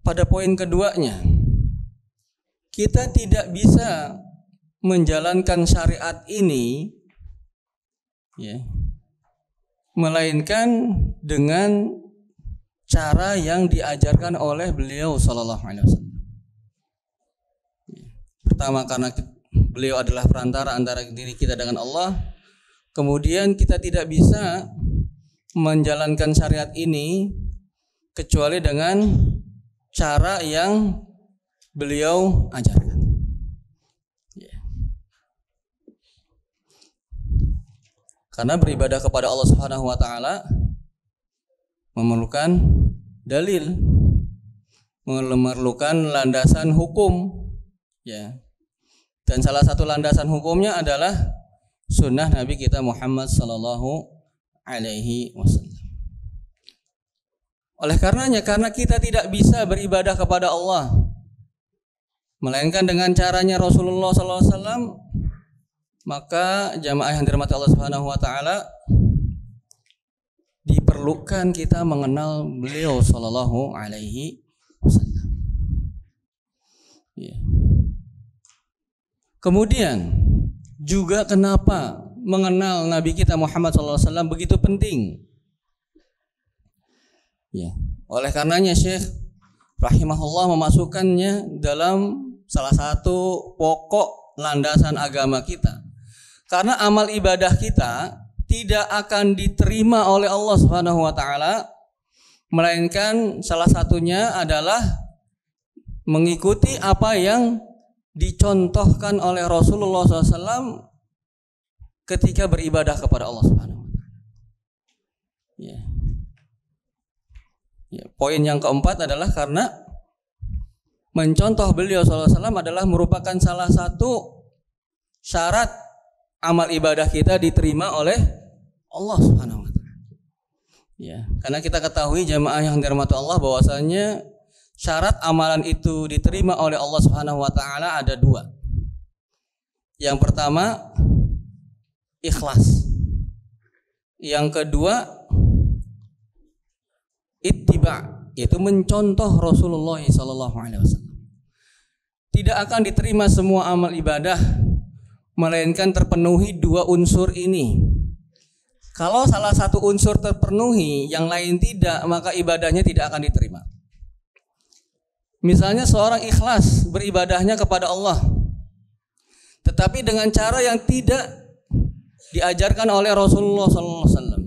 pada poin keduanya, kita tidak bisa menjalankan syariat ini ya, melainkan dengan cara yang diajarkan oleh beliau sallallahu alaihi wasallam. Pertama, karena beliau adalah perantara antara diri kita dengan Allah. Kemudian kita tidak bisa menjalankan syariat ini kecuali dengan cara yang beliau ajarkan. Karena beribadah kepada Allah Subhanahu wa taala memerlukan dalil, memerlukan landasan hukum, ya. Dan salah satu landasan hukumnya adalah sunnah Nabi kita Muhammad sallallahu alaihi wasallam. Oleh karenanya, karena kita tidak bisa beribadah kepada Allah melainkan dengan caranya Rasulullah sallallahu alaihi wasallam, maka jamaah yang dirahmati Allah Subhanahu wa taala, diperlukan kita mengenal beliau sallallahu alaihi wasallam. Ya. Kemudian juga kenapa mengenal Nabi kita Muhammad sallallahu alaihi wasallam begitu penting? Ya. Oleh karenanya Syekh rahimahullah memasukkannya dalam salah satu pokok landasan agama kita. Karena amal ibadah kita tidak akan diterima oleh Allah Subhanahu wa taala melainkan salah satunya adalah mengikuti apa yang dicontohkan oleh Rasulullah SAW ketika beribadah kepada Allah Subhanahu wa taala. Ya. Ya, poin yang keempat adalah karena mencontoh beliau SAW adalah merupakan salah satu syarat amal ibadah kita diterima oleh Allah Subhanahu wa taala. Ya, karena kita ketahui jamaah yang dirahmati Allah bahwasanya syarat amalan itu diterima oleh Allah Subhanahu wa taala ada dua. Yang pertama, ikhlas. Yang kedua, ittiba, yaitu mencontoh Rasulullah sallallahu alaihi wasallam. Tidak akan diterima semua amal ibadah melainkan terpenuhi dua unsur ini. Kalau salah satu unsur terpenuhi, yang lain tidak, maka ibadahnya tidak akan diterima. Misalnya seorang ikhlas beribadahnya kepada Allah, tetapi dengan cara yang tidak diajarkan oleh Rasulullah SAW,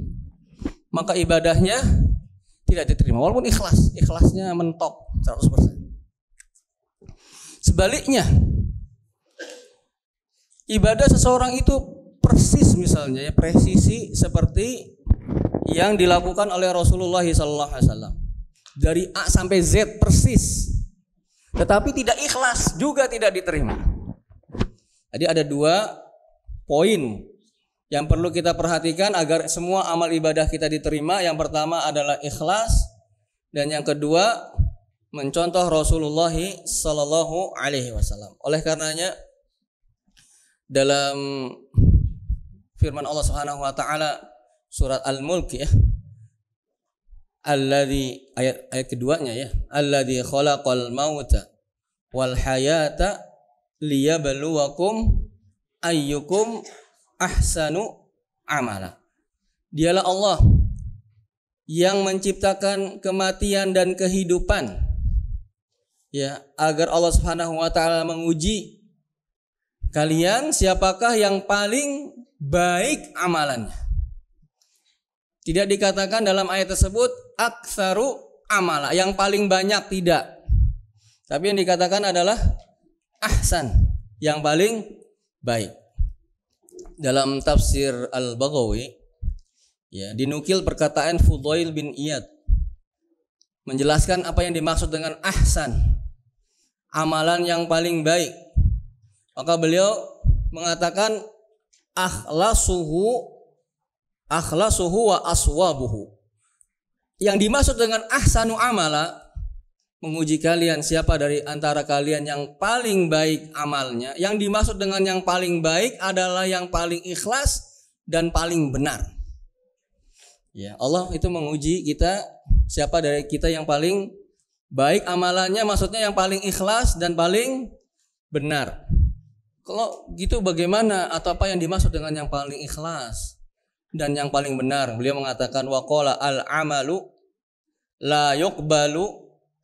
maka ibadahnya tidak diterima. Walaupun ikhlasnya mentok 100%. Sebaliknya, ibadah seseorang itu persis misalnya ya, presisi seperti yang dilakukan oleh Rasulullah SAW. Dari A sampai Z persis. Tetapi tidak ikhlas juga tidak diterima. Jadi ada dua poin yang perlu kita perhatikan agar semua amal ibadah kita diterima. Yang pertama adalah ikhlas, dan yang kedua mencontoh Rasulullah sallallahu alaihi wasallam. Oleh karenanya dalam firman Allah Subhanahu wa taala surat Al-Mulk ya, alladzi, ayat keduanya ya, alladzi khalaqal mauta wal hayata liyabluwakum ayyukum ahsanu amala. Dialah Allah yang menciptakan kematian dan kehidupan ya, agar Allah Subhanahu wa taala menguji kalian siapakah yang paling baik amalannya. Tidak dikatakan dalam ayat tersebut aktsaru amala, yang paling banyak, tidak. Tapi yang dikatakan adalah ahsan, yang paling baik. Dalam tafsir Al-Baghawi ya, dinukil perkataan Fudail bin Iyad menjelaskan apa yang dimaksud dengan ahsan, amalan yang paling baik. Maka beliau mengatakan akhlasuhu wa aswabuhu. Yang dimaksud dengan ahsanu amala, menguji kalian siapa dari antara kalian yang paling baik amalnya. Yang dimaksud dengan yang paling baik adalah yang paling ikhlas dan paling benar. Ya, Allah itu menguji kita, siapa dari kita yang paling Baik amalannya maksudnya yang paling ikhlas dan paling benar. Kalau gitu bagaimana atau apa yang dimaksud dengan yang paling ikhlas dan yang paling benar? Beliau mengatakan waqala al-amalu la yuqbalu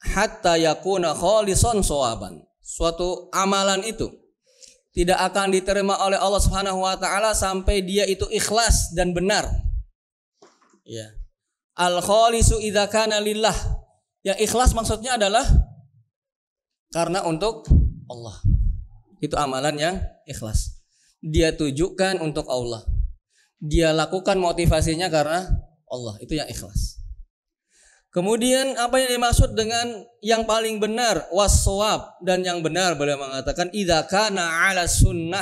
hatta yakuna khalisan shawaban. Suatu amalan itu tidak akan diterima oleh Allah Subhanahu wa taala sampai dia itu ikhlas dan benar. Ya. Al-khalisu idza kana lillah. Yang ikhlas maksudnya adalah karena untuk Allah. Itu amalan yang ikhlas. Dia tujukan untuk Allah. Dia lakukan motivasinya karena Allah. Itu yang ikhlas. Kemudian apa yang dimaksud dengan yang paling benar? Was-shawab, dan yang benar beliau mengatakan idza kana ala sunnah.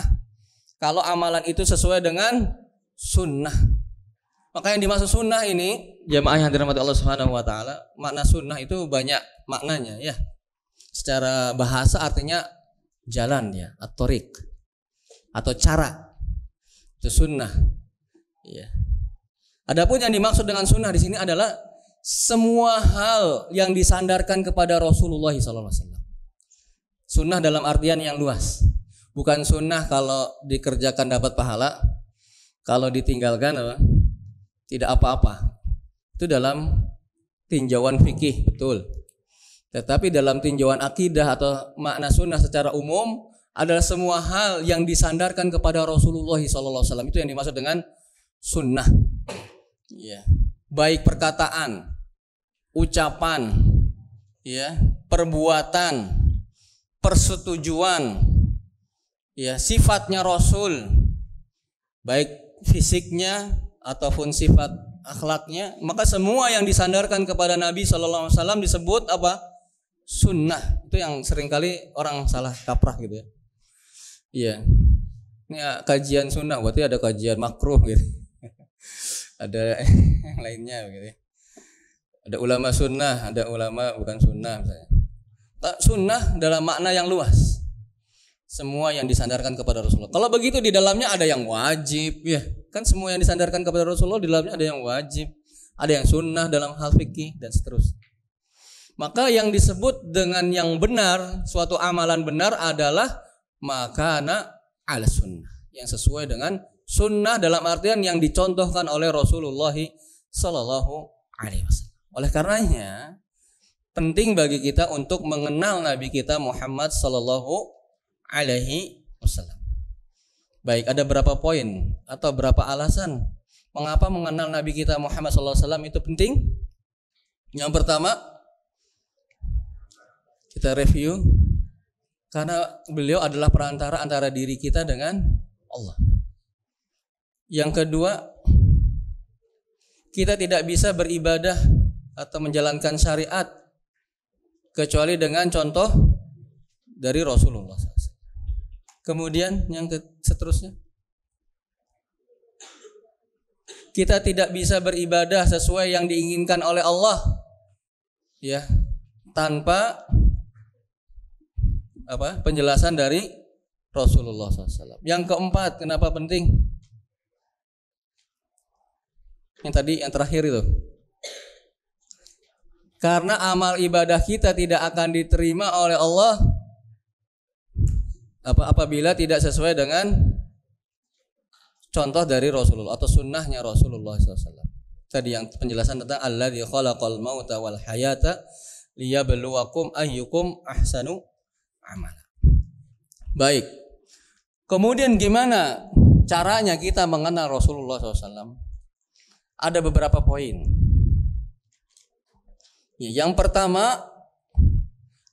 Kalau amalan itu sesuai dengan sunnah. Maka yang dimaksud sunnah ini, jamaah yang dirahmati Allah Subhanahu wa taala, makna sunnah itu banyak maknanya ya. Secara bahasa artinya jalan ya, at-thoriq atau cara. Itu sunnah. Ya. Adapun yang dimaksud dengan sunnah di sini adalah semua hal yang disandarkan kepada Rasulullah SAW. Sunnah dalam artian yang luas. Bukan sunnah kalau dikerjakan dapat pahala, kalau ditinggalkan apa? Tidak apa-apa. Itu dalam tinjauan fikih, betul. Tetapi dalam tinjauan akidah atau makna sunnah secara umum adalah semua hal yang disandarkan kepada Rasulullah SAW. Itu yang dimaksud dengan sunnah. Ya. Baik perkataan, ucapan, ya, perbuatan, persetujuan, ya, sifatnya Rasul, baik fisiknya ataupun sifat akhlaknya, maka semua yang disandarkan kepada Nabi Sallallahu Alaihi Wasallam disebut apa? Sunnah. Itu yang seringkali orang salah kaprah gitu ya. Iya. Ini kajian sunnah, berarti ada kajian makruh gitu. Ada yang lainnya begitu. Ada ulama sunnah, ada ulama bukan sunnah misalnya. Sunnah dalam makna yang luas. Semua yang disandarkan kepada Rasulullah. Kalau begitu di dalamnya ada yang wajib ya. Kan semua yang disandarkan kepada Rasulullah di dalamnya ada yang wajib, ada yang sunnah dalam hal fikih dan seterusnya. Maka yang disebut dengan yang benar, suatu amalan benar adalah makana ala sunnah, yang sesuai dengan sunnah dalam artian yang dicontohkan oleh Rasulullah Sallallahu Alaihi Wasallam. Oleh karenanya penting bagi kita untuk mengenal Nabi kita Muhammad Sallallahu Alaihi Wasallam. Baik, ada berapa poin atau berapa alasan mengapa mengenal Nabi kita Muhammad Sallallahu Alaihi Wasallam itu penting? Yang pertama, kita review karena beliau adalah perantara antara diri kita dengan Allah. Yang kedua, kita tidak bisa beribadah atau menjalankan syariat kecuali dengan contoh dari Rasulullah SAW. Kemudian yang seterusnya, kita tidak bisa beribadah sesuai yang diinginkan oleh Allah ya, tanpa penjelasan dari Rasulullah SAW. Yang keempat, kenapa penting? Yang tadi, yang terakhir itu, karena amal ibadah kita tidak akan diterima oleh Allah apabila tidak sesuai dengan contoh dari Rasulullah atau sunnahnya Rasulullah SAW. Tadi yang penjelasan tentang alladzi khalaqal mauta wal hayata liyabluwakum ayyukum ahsanu amala. Baik. Kemudian gimana caranya kita mengenal Rasulullah SAW? Ada beberapa poin. Yang pertama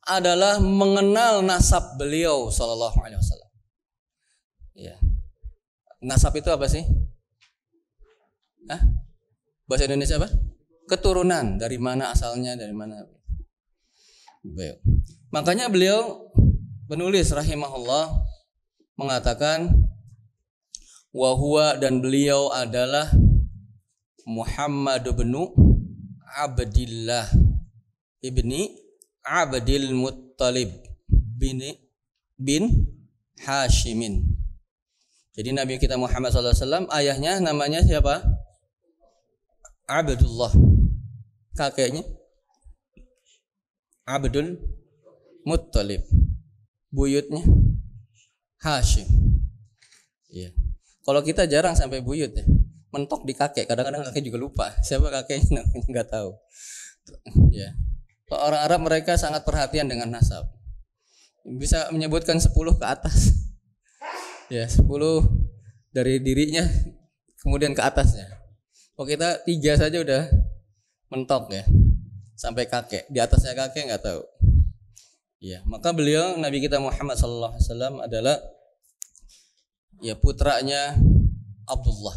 adalah mengenal nasab beliau Sallallahu Alaihi Wasallam. Ya. Nasab itu apa sih? Bahasa Indonesia apa? Keturunan. Dari mana asalnya? Dari mana? Baik. Makanya beliau penulis rahimahullah mengatakan wa huwa, dan beliau adalah Muhammad bin Abdillah ibni Abdil Muttalib bin Hashimin. Jadi Nabi kita Muhammad SAW ayahnya namanya siapa? Abdullah. Kakeknya Abdul Muttalib. Buyutnya Hashim. Iya. Kalau kita jarang sampai buyut ya. Mentok di kakek, kadang-kadang kakek juga lupa siapa kakeknya, namanya nggak tahu. Ya. Orang Arab mereka sangat perhatian dengan nasab. Bisa menyebutkan 10 ke atas. Ya, 10 dari dirinya kemudian ke atasnya. Kalau kita 3 saja udah mentok ya. Sampai kakek, di atasnya kakek nggak tahu. Ya, maka beliau Nabi kita Muhammad SAW adalah ya putranya Abdullah.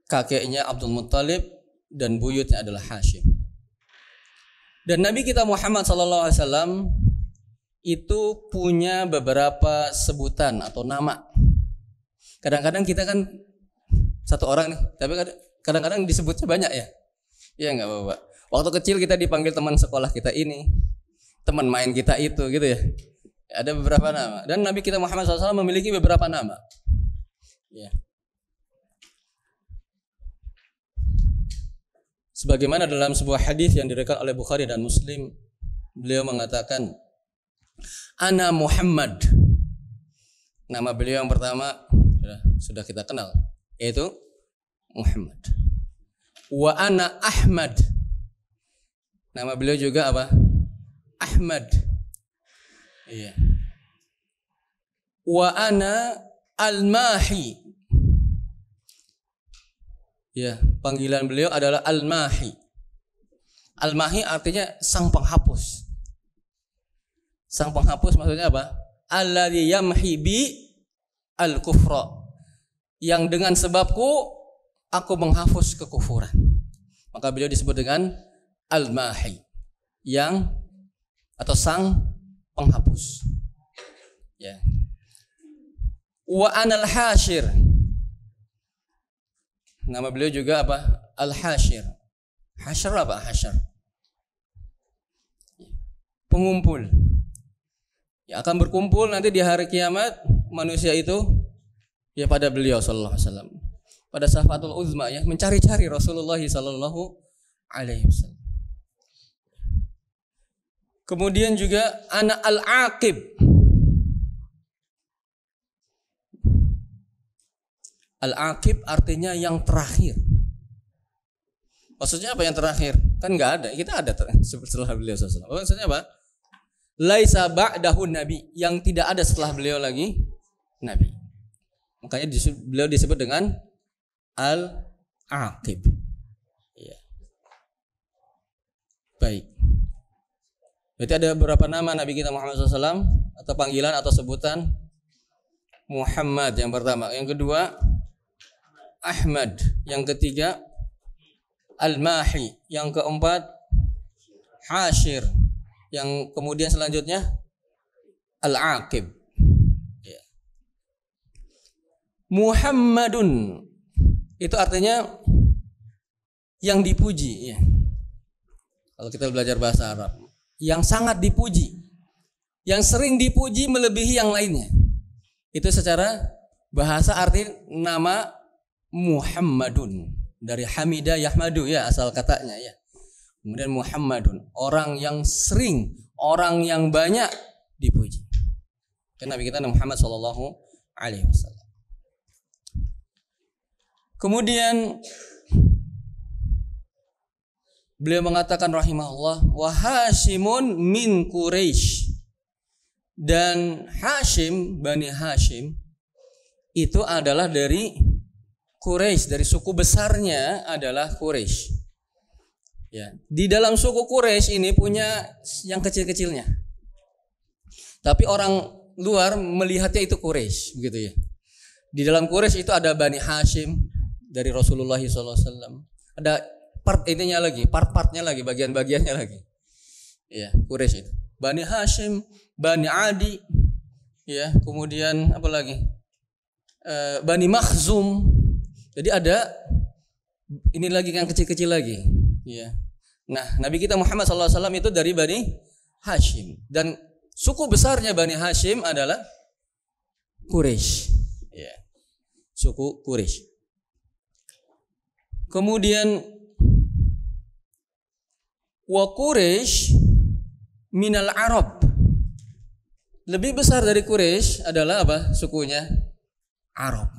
Kakeknya Abdul Muttalib dan buyutnya adalah Hashim. Dan Nabi kita Muhammad SAW itu punya beberapa sebutan atau nama. Kadang-kadang kita kan satu orang nih, tapi kadang-kadang disebutnya banyak ya. Iya nggak Bapak? Waktu kecil kita dipanggil teman sekolah kita ini, teman main kita itu gitu ya. Ada beberapa nama. Dan Nabi kita Muhammad SAW memiliki beberapa nama. Ya. Sebagaimana dalam sebuah hadis yang diriwayatkan oleh Bukhari dan Muslim, beliau mengatakan, Ana Muhammad. Nama beliau yang pertama sudah kita kenal, yaitu Muhammad. Wa ana Ahmad. Nama beliau juga apa? Ahmad. Iya. Wa ana Al-Mahi. Ya, panggilan beliau adalah Al-Mahi. Al-Mahi artinya sang penghapus. Sang penghapus maksudnya apa? Alladzi yamhi bi al-kufra. Yang dengan sebabku aku menghapus kekufuran. Maka beliau disebut dengan Al-Mahi. Yang atau sang penghapus. Ya. Wa anal hashir. Nama beliau juga apa? Al-Hashir. Hashir apa? Hashir. Pengumpul. Ya, akan berkumpul nanti di hari kiamat manusia itu ya pada beliau sallallahu alaihi wasallam. Pada syafatul uzma ya, mencari-cari Rasulullah sallallahu alaihi wasallam. Kemudian juga anak al-aqib. Al-aqib artinya yang terakhir. Maksudnya apa yang terakhir? Kan nggak ada. Kita ada setelah beliau SAW. Maksudnya apa? Laisa ba'dahu nabi, yang tidak ada setelah beliau lagi nabi. Makanya beliau disebut dengan Al-Aqib. Ya. Baik. Berarti ada beberapa nama Nabi kita Muhammad SAW atau panggilan atau sebutan. Muhammad yang pertama, yang kedua Ahmad, yang ketiga Al-Mahi, yang keempat Hashir, yang kemudian selanjutnya Al-Aqib. Ya. Muhammadun itu artinya yang dipuji ya. Kalau kita belajar bahasa Arab, yang sangat dipuji, yang sering dipuji melebihi yang lainnya. Itu secara bahasa arti nama Muhammadun, dari Hamida Yahmadu ya asal katanya ya. Kemudian Muhammadun, orang yang sering, orang yang banyak dipuji. Kan Nabi kita Muhammad sallallahu alaihi wasallam. Kemudian beliau mengatakan rahimahullah, wa Hashimun min Quraisy. Dan Hashim, Bani Hashim itu adalah dari Quraisy, dari suku besarnya adalah Quraisy. Ya, di dalam suku Quraisy ini punya yang kecil-kecilnya. Tapi orang luar melihatnya itu Quraisy, begitu ya. Di dalam Quraisy itu ada Bani Hashim dari Rasulullah SAW. Ada part-partnya lagi, bagian-bagiannya lagi. Ya, Quraisy itu. Bani Hashim, Bani Adi, ya, kemudian apa lagi? Bani Makhzum. Jadi ada ini lagi yang kecil-kecil lagi, ya. Nah, Nabi kita Muhammad SAW itu dari Bani Hashim dan suku besarnya Bani Hashim adalah Quraisy, ya. Suku Quraisy. Kemudian Wa Quraisy minal Arab. Lebih besar dari Quraisy adalah apa? Sukunya Arab.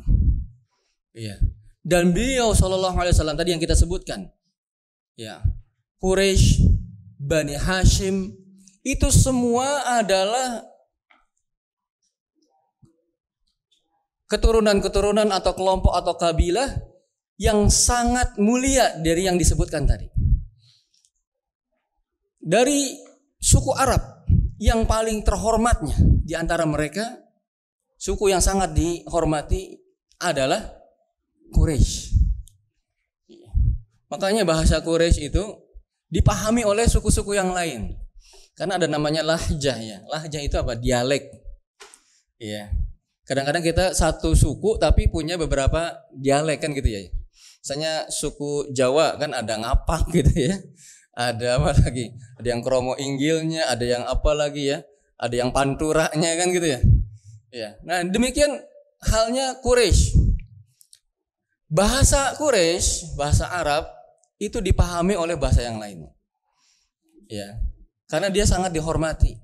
Iya. Dan beliau sallallahu alaihi wasallam tadi yang kita sebutkan. Ya. Quraisy, Bani Hashim itu semua adalah keturunan-keturunan atau kelompok atau kabilah yang sangat mulia dari yang disebutkan tadi. Dari suku Arab yang paling terhormatnya di antara mereka, suku yang sangat dihormati adalah Quraisy. Makanya bahasa Quraisy itu dipahami oleh suku-suku yang lain. Karena ada namanya lahjah ya. Lahjah itu apa? Dialek. Iya. Kadang-kadang kita satu suku tapi punya beberapa dialek kan gitu ya. Misalnya suku Jawa kan ada ngapak gitu ya. Ada apa lagi? Ada yang kromo inggilnya, ada yang apa lagi ya? Ada yang panturanya kan gitu ya. Ya. Nah, demikian halnya Quraisy. Bahasa Quraisy, bahasa Arab itu dipahami oleh bahasa yang lain. Ya. Karena dia sangat dihormati.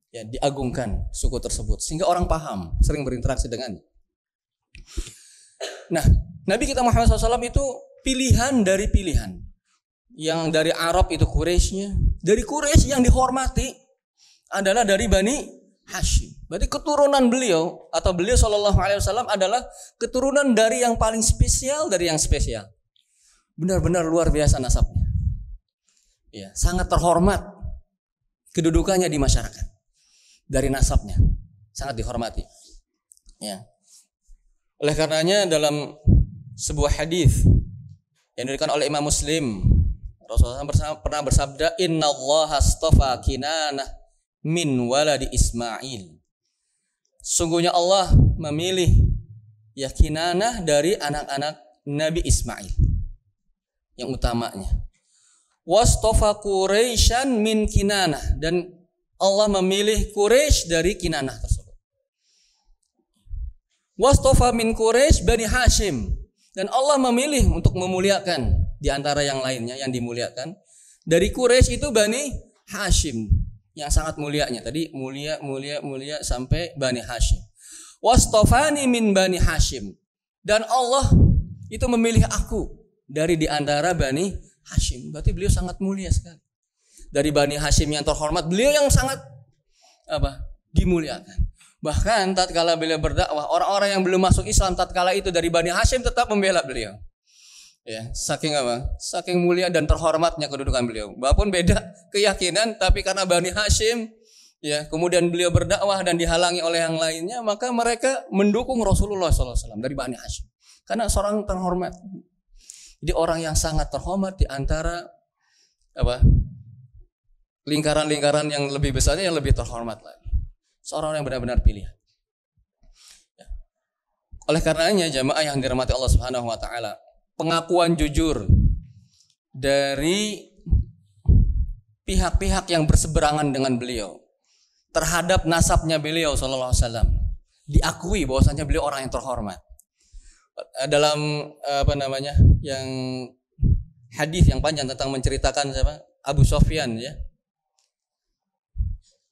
Ya, diagungkan suku tersebut sehingga orang paham, sering berinteraksi dengannya. Nah, Nabi kita Muhammad SAW itu pilihan dari pilihan. Yang dari Arab itu Quraisynya, dari Quraisy yang dihormati adalah dari Bani Hashim. Berarti keturunan beliau atau beliau Shallallahu Alaihi Wasallam adalah keturunan dari yang paling spesial dari yang spesial. Benar-benar luar biasa nasabnya. Ya, sangat terhormat kedudukannya di masyarakat. Dari nasabnya sangat dihormati. Ya. Oleh karenanya dalam sebuah hadis yang diriwayatkan oleh Imam Muslim, Rasulullah pernah bersabda, "Innallaha astafa Kinanah min waladi Ismail." Sungguhnya Allah memilih ya Kinanah dari anak-anak Nabi Ismail yang utamanya. Wastafa Quraisyan min Kinanah, dan Allah memilih Quraisy dari Kinanah tersebut. Wastafa min Quraisy Bani Hashim, dan Allah memilih untuk memuliakan di antara yang lainnya yang dimuliakan dari Quraisy itu Bani Hashim yang sangat mulianya. Tadi mulia sampai Bani Hashim. Wastafani min Bani Hashim, dan Allah itu memilih aku dari di antara Bani Hashim. Berarti beliau sangat mulia sekali. Dari Bani Hashim yang terhormat, beliau yang sangat dimuliakan. Bahkan tatkala beliau berdakwah, orang-orang yang belum masuk Islam tatkala itu dari Bani Hashim tetap membela beliau. Ya, saking saking mulia dan terhormatnya kedudukan beliau. Walaupun beda keyakinan, tapi karena Bani Hashim, ya, kemudian beliau berdakwah dan dihalangi oleh yang lainnya, maka mereka mendukung Rasulullah SAW dari Bani Hashim. Karena seorang terhormat. Jadi orang yang sangat terhormat di antara lingkaran-lingkaran yang lebih besarnya yang lebih terhormat lagi. Seorang yang benar-benar pilihan. Ya. Oleh karenanya jamaah yang dirahmati Allah Subhanahu wa taala, pengakuan jujur dari pihak-pihak yang berseberangan dengan beliau terhadap nasabnya beliau sallallahu alaihi wasallam diakui bahwasanya beliau orang yang terhormat. Dalam yang hadis yang panjang tentang menceritakan Abu Sufyan ya.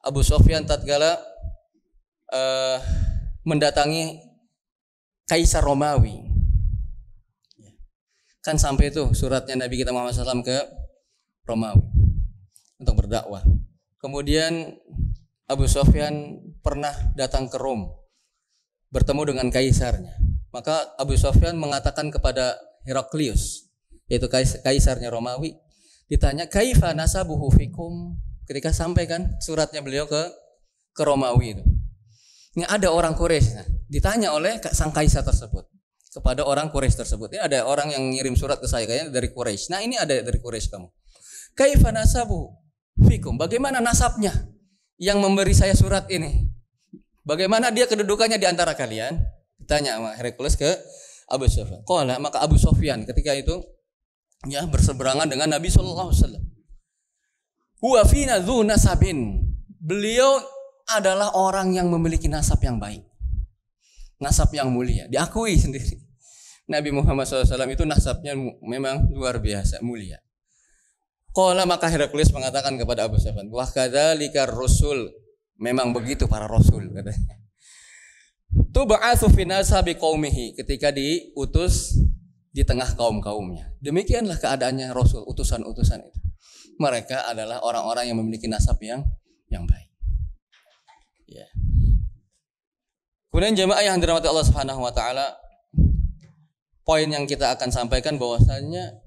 Abu Sufyan tatkala mendatangi Kaisar Romawi. Kan sampai itu suratnya Nabi kita Muhammad SAW ke Romawi untuk berdakwah. Kemudian Abu Sufyan pernah datang ke Rom bertemu dengan kaisarnya. Maka Abu Sufyan mengatakan kepada Heraklius, yaitu kaisarnya Romawi, ditanya kaifa nasabuhu fikum, ketika sampaikan suratnya beliau ke Romawi itu. Ini ada orang Quraisy, ditanya oleh sang kaisar tersebut kepada orang Quraisy tersebut. Ini ada orang yang ngirim surat ke saya kayaknya dari Quraisy. Nah, ini ada dari Quraisy kamu. Kaifa nasabuhu fikum? Bagaimana nasabnya yang memberi saya surat ini? Bagaimana dia kedudukannya di antara kalian? Ditanya sama Heraklius ke Abu Sufyan. Qala, maka Abu Sufyan ketika itu ya berseberangan dengan Nabi sallallahu alaihi wasallam. Huwa fina dzu nasabin. Beliau adalah orang yang memiliki nasab yang baik. Nasab yang mulia, diakui sendiri. Nabi Muhammad SAW itu nasabnya memang luar biasa mulia. Qala maka Heraklius mengatakan kepada Abu Sufyan, "Wa kadzalika rusul." Memang begitu para rasul katanya. Tub'atsu fi nasabi qaumihi, ketika diutus di tengah kaum-kaumnya. Demikianlah keadaannya rasul, utusan-utusan itu. Mereka adalah orang-orang yang memiliki nasab yang baik. Ya. Kemudian jemaah yang dirahmati Allah Subhanahu wa taala, poin yang kita akan sampaikan bahwasanya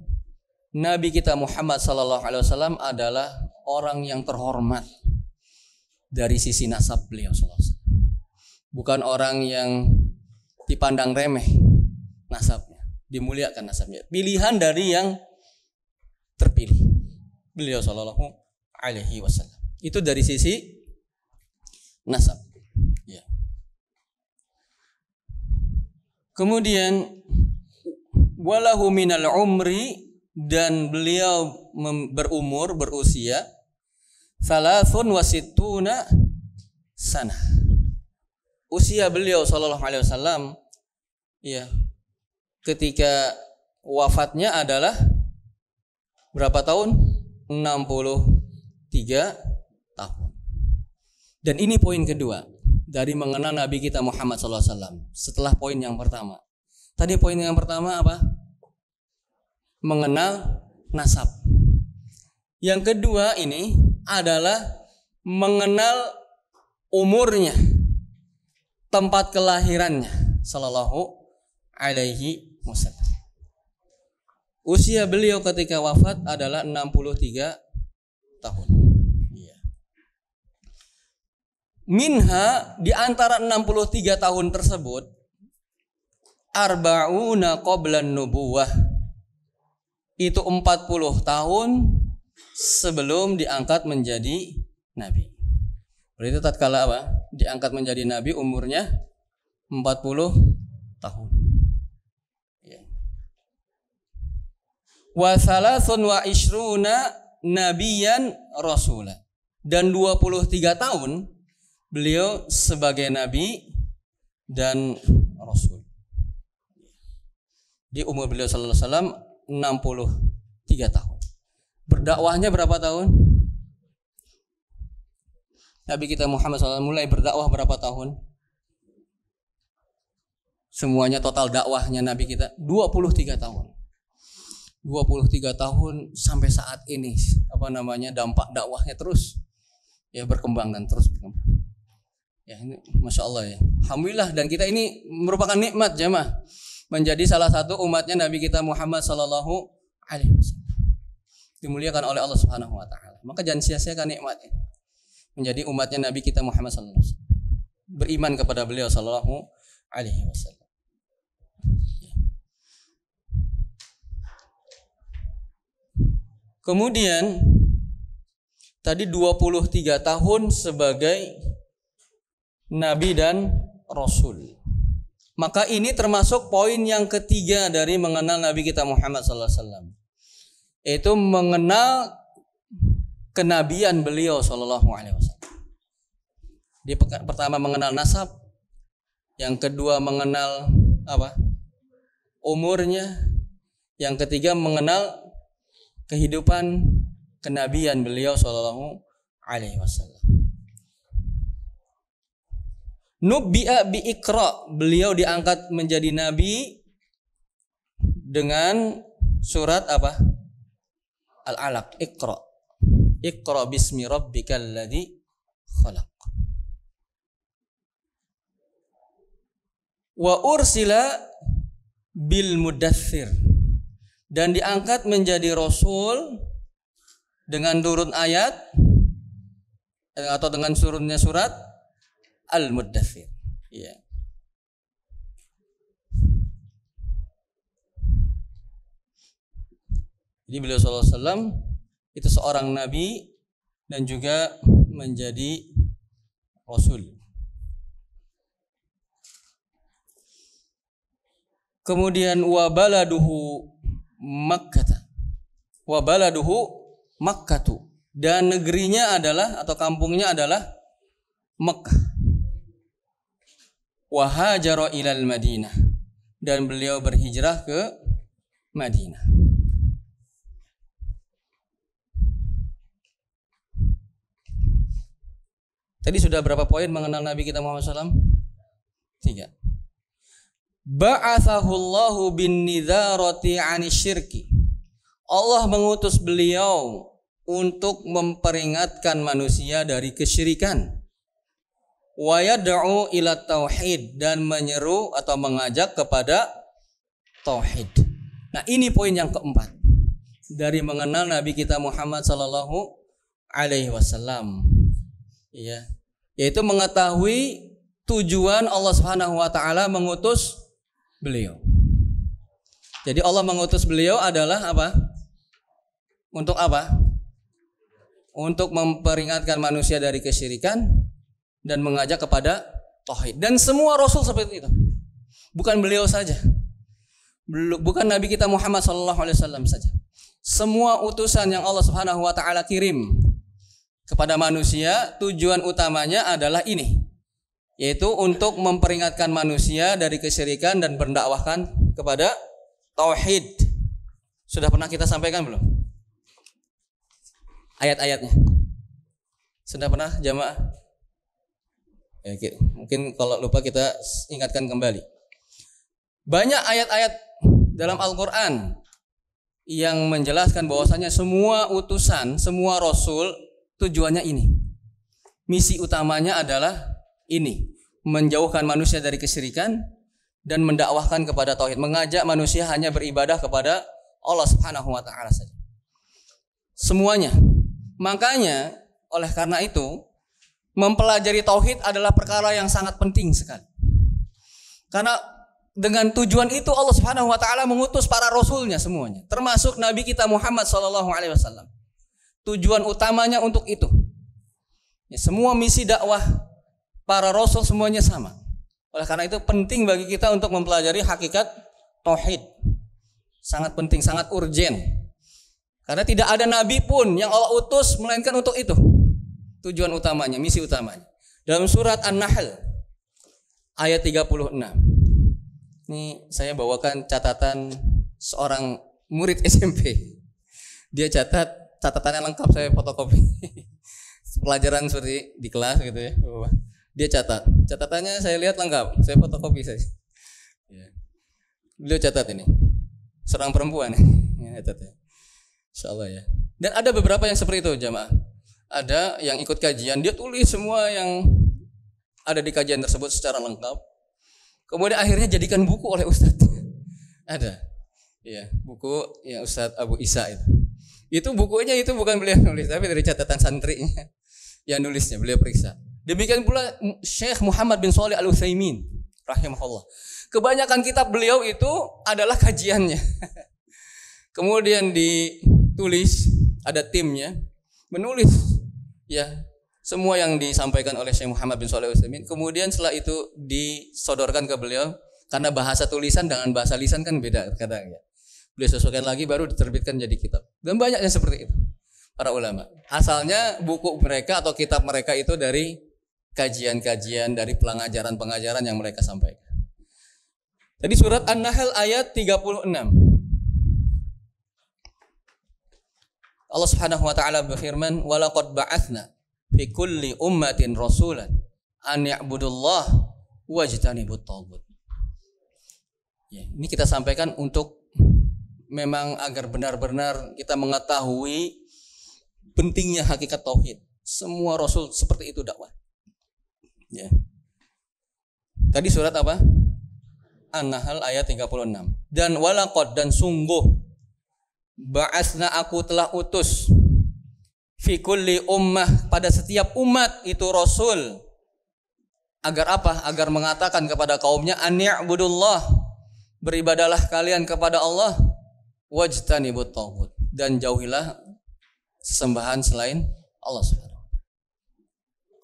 Nabi kita Muhammad sallallahu alaihi wasallam adalah orang yang terhormat dari sisi nasab beliau sallallahu alaihi wasallam. Bukan orang yang dipandang remeh nasabnya, dimuliakan nasabnya. Pilihan dari yang terpilih beliau sallallahu alaihi wasallam. Itu dari sisi nasab. Ya. Kemudian walahu minal umri, dan beliau berusia salasun wasittuna sana. Usia beliau sallallahu alaihi wasallam ya ketika wafatnya adalah berapa tahun? 63 tahun. Dan ini poin kedua dari mengenal Nabi kita Muhammad sallallahu alaihi wasallam. Setelah poin yang pertama. Tadi poin yang pertama apa? Mengenal nasab. Yang kedua ini adalah mengenal umurnya, tempat kelahirannya sallallahu alaihi wasallam. Usia beliau ketika wafat adalah 63 tahun. Ya. Minha, di antara 63 tahun tersebut, arba'una qablan nubuwah, itu 40 tahun sebelum diangkat menjadi nabi. Berarti tatkala apa? Diangkat menjadi nabi umurnya 40 tahun. Ya. Wa salasun wa ishruna nabiyan rasulah. Dan 23 tahun beliau sebagai nabi dan rasul. Di umur beliau sallallahu alaihi wasallam 63 tahun. Berdakwahnya berapa tahun? Nabi kita Muhammad SAW mulai berdakwah berapa tahun? Semuanya total dakwahnya Nabi kita 23 tahun. 23 tahun sampai saat ini dampak dakwahnya terus ya berkembang dan terus berkembang. Ya ini Masya Allah ya. Alhamdulillah, dan kita ini merupakan nikmat jemaah, menjadi salah satu umatnya Nabi kita Muhammad sallallahu alaihi wasallam. Dimuliakan oleh Allah Subhanahu wa taala. Maka jangan sia-siakan nikmatnya. Menjadi umatnya Nabi kita Muhammad sallallahu alaihi wasallam. Beriman kepada beliau sallallahu alaihi wasallam. Kemudian tadi 23 tahun sebagai nabi dan rasul. Maka ini termasuk poin yang ketiga dari mengenal Nabi kita Muhammad sallallahu alaihi wasallam. Itu mengenal kenabian beliau sallallahu alaihi wasallam. Dia pertama mengenal nasab, yang kedua mengenal apa? Umurnya, yang ketiga mengenal kehidupan kenabian beliau sallallahu alaihi wasallam. Nubbi'a bi Iqra, beliau diangkat menjadi nabi dengan surat apa? Al-Alaq, Iqra. Iqra bismi rabbikal ladzi khalaq. Wa ursila bil mudaththir, dan diangkat menjadi rasul dengan turun ayat atau dengan turunnya surat Al-Muddathir. Ya. Jadi beliau sallallahu alaihi wasallam itu seorang nabi dan juga menjadi rasul. Kemudian wa baladuhu Makkah. Wa baladuhu Makkatu, dan negerinya adalah atau kampungnya adalah Makkah. Wa hajara ilal Madinah, dan beliau berhijrah ke Madinah. Tadi sudah berapa poin mengenal Nabi kita Muhammad SAW? 3. Ba'athahullahu bin nidharati 'ani syirki. Allah mengutus beliau untuk memperingatkan manusia dari kesyirikan. Wa yad'u ila tauhid, dan menyeru atau mengajak kepada tauhid. Nah, ini poin yang keempat dari mengenal Nabi kita Muhammad sallallahu alaihi wasallam. Ya, yaitu mengetahui tujuan Allah Subhanahu wa taala mengutus beliau. Jadi Allah mengutus beliau adalah apa? Untuk apa? Untuk memperingatkan manusia dari kesyirikan dan mengajak kepada tauhid. Dan semua rasul seperti itu. Bukan beliau saja. Bukan Nabi kita Muhammad sallallahu alaihi wasallam saja. Semua utusan yang Allah Subhanahu wa taala kirim kepada manusia, tujuan utamanya adalah ini, yaitu untuk memperingatkan manusia dari kesyirikan dan mendakwahkan kepada tauhid. Sudah pernah kita sampaikan belum ayat-ayatnya? Sudah pernah jamaah? Ya, mungkin kalau lupa kita ingatkan kembali. Banyak ayat-ayat dalam Al-Quran yang menjelaskan bahwasanya semua utusan, semua rasul tujuannya ini. Misi utamanya adalah ini, menjauhkan manusia dari kesyirikan dan mendakwahkan kepada tauhid, mengajak manusia hanya beribadah kepada Allah Subhanahu wa taala saja. Semuanya. Makanya oleh karena itu mempelajari tauhid adalah perkara yang sangat penting sekali. Karena dengan tujuan itu Allah Subhanahu wa taala mengutus para rasulnya semuanya, termasuk Nabi kita Muhammad sallallahu alaihi wasallam. Tujuan utamanya untuk itu. Ya, semua misi dakwah para rasul semuanya sama. Oleh karena itu penting bagi kita untuk mempelajari hakikat tauhid. Sangat penting, sangat urgen. Karena tidak ada nabi pun yang Allah utus melainkan untuk itu. Tujuan utamanya, misi utamanya. Dalam surat An-Nahl ayat 36. Ini saya bawakan catatan seorang murid SMP. Dia catatannya lengkap, saya fotokopi. Pelajaran seperti di kelas gitu ya. Dia catatannya saya lihat lengkap, saya fotokopi saja. Beliau catat ini. Seorang perempuan ya, catat. Insyaallah ya. Dan ada beberapa yang seperti itu jamaah. Ada yang ikut kajian, dia tulis semua yang ada di kajian tersebut secara lengkap. Kemudian akhirnya jadikan buku oleh Ustadz. Ada. Ya, buku yang Ustadz Abu Isa itu. Itu bukunya itu bukan beliau nulis, tapi dari catatan santrinya yang nulisnya beliau periksa. Demikian pula Syekh Muhammad bin Shalih Al-Utsaimin rahimahullah. Kebanyakan kitab beliau itu adalah kajiannya. Kemudian ditulis, ada timnya menulis ya semua yang disampaikan oleh Syekh Muhammad bin Shalih Al-Utsaimin. Kemudian setelah itu disodorkan ke beliau, karena bahasa tulisan dengan bahasa lisan kan beda kadang ya. Beliau sesuaikan lagi baru diterbitkan jadi kitab. Dan banyak yang seperti itu para ulama. Asalnya buku mereka atau kitab mereka itu dari kajian-kajian, dari pengajaran-pengajaran yang mereka sampaikan. Tadi surat An-Nahl ayat 36. Allah Subhanahu wa taala berfirman, "Wa laqad ba'atsna fi kulli ummatin rasulan an ya'budullah wajtanibut taghut." Ya, ini kita sampaikan untuk memang agar benar-benar kita mengetahui pentingnya hakikat tauhid. Semua rasul seperti itu dakwah. Ya. Tadi surat apa? An-Nahl ayat 36. Dan walaqad, dan sungguh ba'atsna, aku telah utus fi kulli ummah, pada setiap umat itu rasul. Agar apa? Agar mengatakan kepada kaumnya, an ya'budullah, beribadalah kalian kepada Allah, wajtanibut taghut, dan jauhilah sesembahan selain Allah Subhanahu.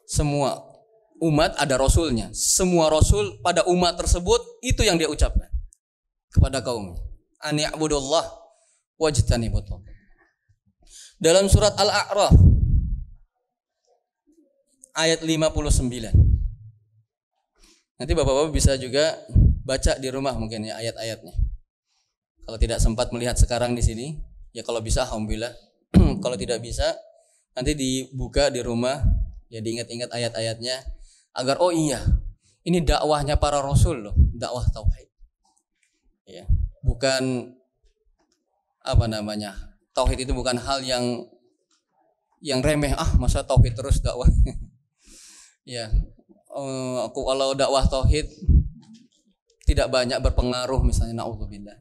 Semua umat ada rasulnya. Semua rasul pada umat tersebut itu yang dia ucapkan kepada kaumnya, an ya'budullah wajtanibut taghut. Dalam surat Al-A'raf ayat 59. Nanti bapak-bapak bisa juga baca di rumah mungkin ya ayat-ayatnya. Kalau tidak sempat melihat sekarang di sini, ya kalau bisa alhamdulillah. Kalau tidak bisa nanti dibuka di rumah Ya diingat-ingat ayat-ayatnya agar oh iya, ini dakwahnya para rasul loh, dakwah tauhid. Ya, bukan apa namanya? Tauhid itu bukan hal yang remeh, masa tauhid terus dakwah. Ya, aku kalau dakwah tauhid tidak banyak berpengaruh misalnya, naudzubillah.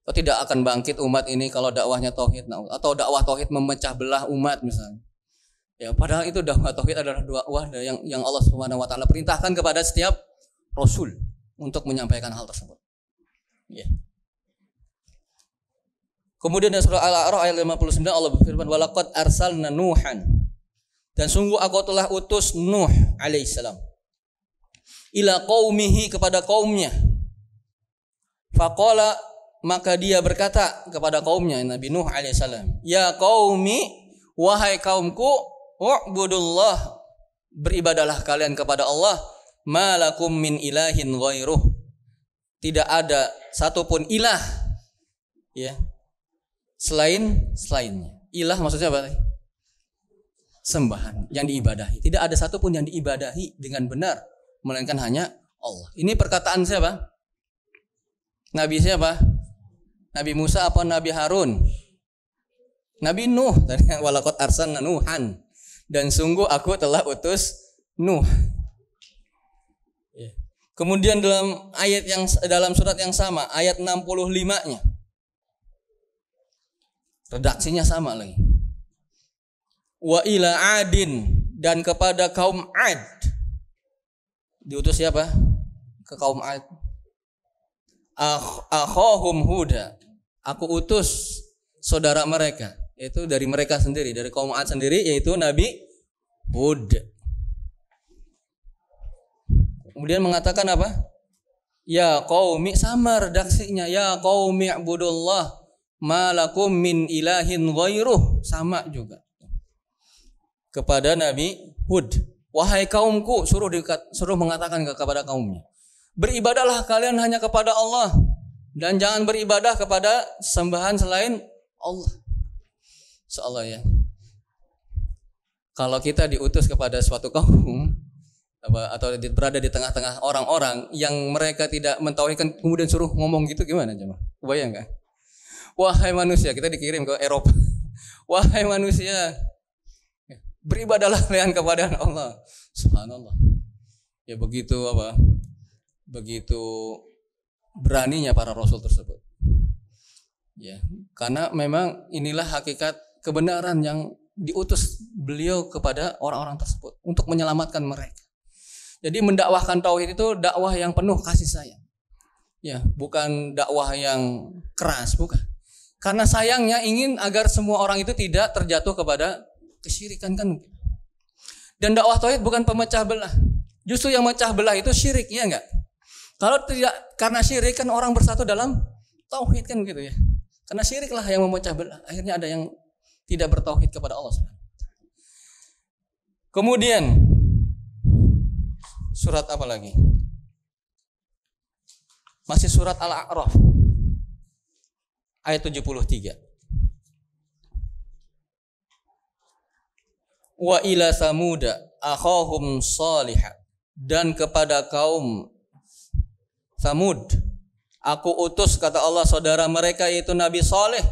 Atau tidak akan bangkit umat ini kalau dakwahnya tauhid, atau dakwah tauhid memecah belah umat misalnya. Ya, padahal itu dakwah tauhid adalah dakwah yang Allah Subhanahu wa taala perintahkan kepada setiap rasul untuk menyampaikan hal tersebut. Ya. Kemudian dalam surah Al-A'raf ayat 59 Allah berfirman, "Walaqad arsalna Nuhan." Dan sungguh aku telah utus Nuh alaihissalam ila qaumihi, kepada kaumnya. Faqala, maka dia berkata kepada kaumnya, Nabi Nuh alaihissalam, "Ya qaumi, wahai kaumku, u'budullah, beribadahlah kalian kepada Allah, ma lakum min ilahin ghairuh." Tidak ada satupun ilah ya selainnya. Ilah maksudnya apa? Sembahan yang diibadahi. Tidak ada satupun yang diibadahi dengan benar melainkan hanya Allah. Ini perkataan siapa? Nabi siapa? Nabi Musa apa Nabi Harun? Nabi Nuh. Walaqad arsalna Nuhan. Dan sungguh aku telah utus Nuh. Kemudian dalam surat yang sama, ayat 65-nya. Redaksinya sama lagi. Wa ila adin, dan kepada kaum Ad. Diutus siapa? Ke kaum Ad. Akhahum Huda. Aku utus saudara mereka, yaitu dari mereka sendiri, dari kaum Ad sendiri, yaitu Nabi Hud. Kemudian mengatakan apa? Ya qaumi, sama redaksinya. Ya qaumi ibudullah ma lakum min ilahin ghairuh, sama juga. Kepada Nabi Hud, wahai kaumku, suruh mengatakan kepada kaumnya, beribadahlah kalian hanya kepada Allah dan jangan beribadah kepada sembahan selain Allah. Insyaallah ya. Kalau kita diutus kepada suatu kaum atau berada di tengah-tengah orang-orang yang mereka tidak mentauhidkan, kemudian suruh ngomong gitu, gimana coba? Bayang enggak? Wahai manusia, kita dikirim ke Eropa. Wahai manusia, beribadahlah kalian kepada Allah. Subhanallah. Ya begitu beraninya para rasul tersebut. Ya, karena memang inilah hakikat kebenaran yang diutus beliau kepada orang-orang tersebut untuk menyelamatkan mereka. Jadi mendakwahkan tauhid itu dakwah yang penuh kasih sayang. Ya, bukan dakwah yang keras, bukan. Karena sayangnya ingin agar semua orang itu tidak terjatuh kepada kesyirikan kan. Dan dakwah tauhid bukan pemecah belah. Justru yang memecah belah itu syirik, ya enggak? Kalau tidak karena syirik kan orang bersatu dalam tauhid kan gitu ya. Karena syiriklah yang memecah belah. Akhirnya ada yang tidak bertauhid kepada Allah. Kemudian surat apa lagi? Masih surat Al-A'raf ayat 73. Wa ila samuda akhahum salihah, dan kepada kaum Samud aku utus, kata Allah, saudara mereka yaitu Nabi Saleh,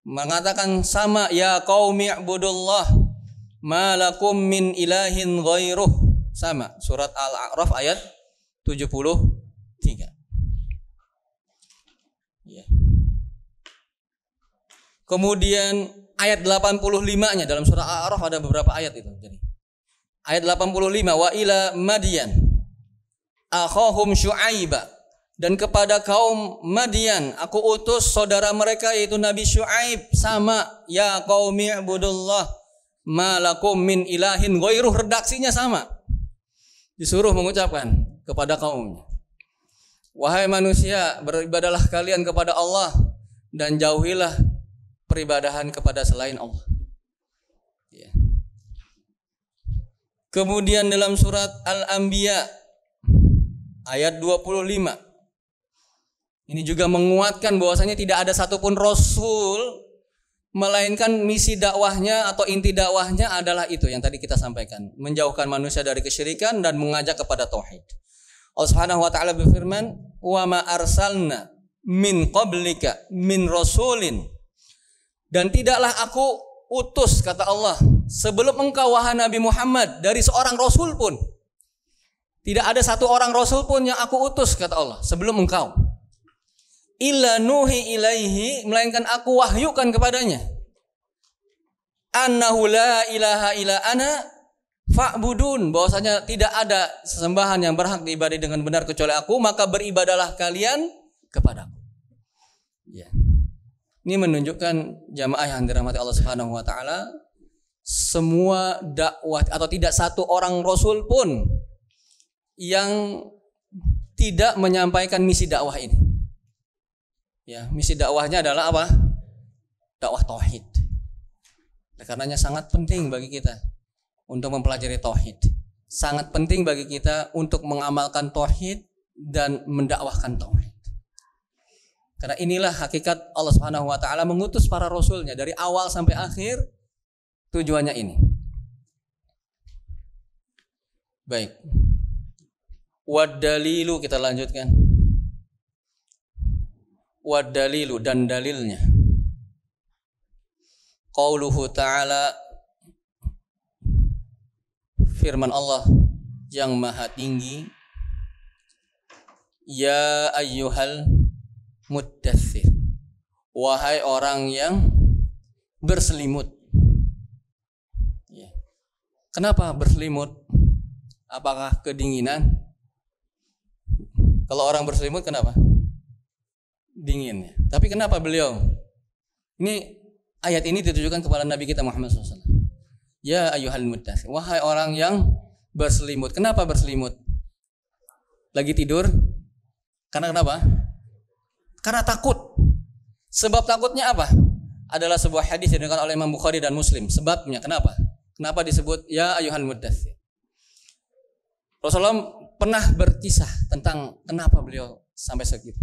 mengatakan sama, ya qaumi ibudullah ma lakum min ilahin ghairuh, sama surat Al-A'raf ayat 73. Ya. Kemudian ayat 85-nya dalam surah Al-A'raf ada beberapa ayat itu. Jadi ayat 85, wa ila Madyan akhahum Syu'aiba, dan kepada kaum Madian aku utus saudara mereka yaitu Nabi Syu'aib, sama, ya qaumi ibudullah ma lakum min ilahin ghairuh, redaksinya sama. Disuruh mengucapkan kepada kaumnya, wahai manusia, beribadahlah kalian kepada Allah dan jauhilah peribadahan kepada selain Allah. Ya. Kemudian dalam surat Al-Anbiya ayat 25, ini juga menguatkan bahwasanya tidak ada satupun rasul melainkan misi dakwahnya atau inti dakwahnya adalah itu yang tadi kita sampaikan, menjauhkan manusia dari kesyirikan dan mengajak kepada tauhid. Allah Subhanahu wa taala berfirman, "Wa ma arsalna min qablika min rasulin." Dan tidaklah aku utus, kata Allah, sebelum engkau wahai Nabi Muhammad, dari seorang rasul pun. Tidak ada satu orang rasul pun yang aku utus, kata Allah, sebelum engkau. Illa nuhi ilaihi, melainkan aku wahyukan kepadanya. Annahu la ilaha illa ana fa'budun, bahwasanya tidak ada sesembahan yang berhak diibadai dengan benar kecuali aku, maka beribadalah kalian kepadaku. Ya. Ini menunjukkan jamaah yang dirahmati Allah Subhanahu wa taala, semua dakwah atau tidak satu orang rasul pun yang tidak menyampaikan misi dakwah ini. Ya, misi dakwahnya adalah apa? Dakwah tauhid. Karenanya sangat penting bagi kita untuk mempelajari tauhid. Sangat penting bagi kita untuk mengamalkan tauhid dan mendakwahkan tauhid. Karena inilah hakikat Allah Subhanahu wa taala mengutus para rasulnya dari awal sampai akhir, tujuannya ini. Baik. Wadalilu, kita lanjutkan. Wadalilu, dan dalilnya. Qauluhu ta'ala, firman Allah yang maha tinggi, ya ayyuhal muddaththir, wahai orang yang berselimut. Ya. Kenapa berselimut? Apakah kedinginan? Kalau orang berselimut kenapa? Dingin. Tapi kenapa beliau? Ini ayat ini ditujukan kepada Nabi kita Muhammad SAW. Ya ayyuhal muddaththir, wahai orang yang berselimut. Kenapa berselimut? Lagi tidur? Karena kenapa? Karena takut. Sebab takutnya apa? Adalah sebuah hadis yang diriwayatkan oleh Imam Bukhari dan Muslim. Sebabnya kenapa? Kenapa disebut ya ayyuhal muddaththir? Rasulullah pernah berkisah tentang kenapa beliau sampai segitu.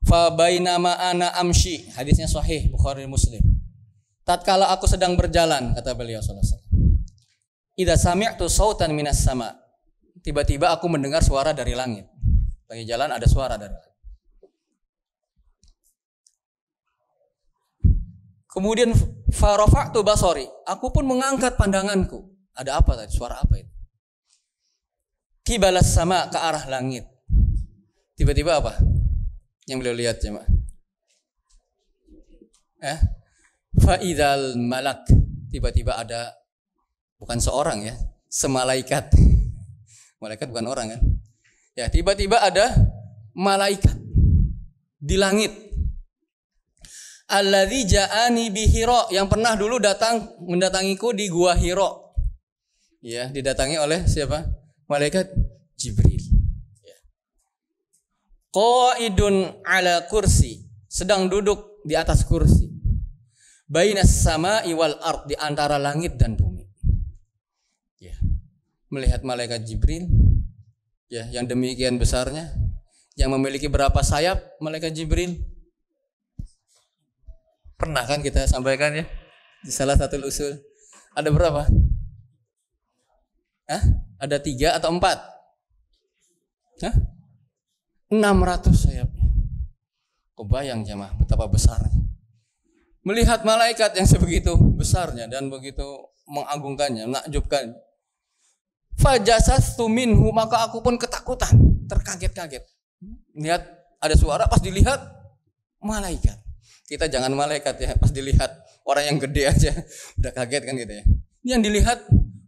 Fa bainama ana amshi, hadisnya sahih Bukhari Muslim. Tatkala aku sedang berjalan, kata beliau sallallahu alaihi wasallam, idza sami'tu sautan minas sama, tiba-tiba aku mendengar suara dari langit. Lagi jalan ada suara dari langit. Kemudian fa rafa'tu basari, aku pun mengangkat pandanganku. Ada apa tadi? Suara apa itu? Kibalas sama, ke arah langit. Tiba-tiba apa yang beliau lihat, jemaah? Fa'idhal malak, tiba-tiba ada, bukan seorang ya, semalaikat. Malaikat bukan orang kan? Ya, tiba-tiba ada malaikat di langit. Alladzi ja'ani bi Hira, yang pernah dulu mendatangiku di gua Hira. Ya, didatangi oleh siapa? Malaikat Jibril. Ya. Qaidun ala kursi, sedang duduk di atas kursi. Bainas sama'i wal ard, di antara langit dan bumi. Ya. Melihat malaikat Jibril, ya, yang demikian besarnya, yang memiliki berapa sayap malaikat Jibril? Pernah kan kita sampaikan ya di salah satu usul. Ada berapa? Ada 3 atau 4? 600 sayapnya. Kebayang jemaah betapa besarnya. Melihat malaikat yang sebegitu besarnya dan begitu mengagungkannya, menakjubkan. Fajasastu minhu, maka aku pun ketakutan, terkaget-kaget. Lihat ada suara, pas dilihat malaikat. Kita jangan malaikat ya, pas dilihat orang yang gede aja udah kaget kan gitu ya. Yang dilihat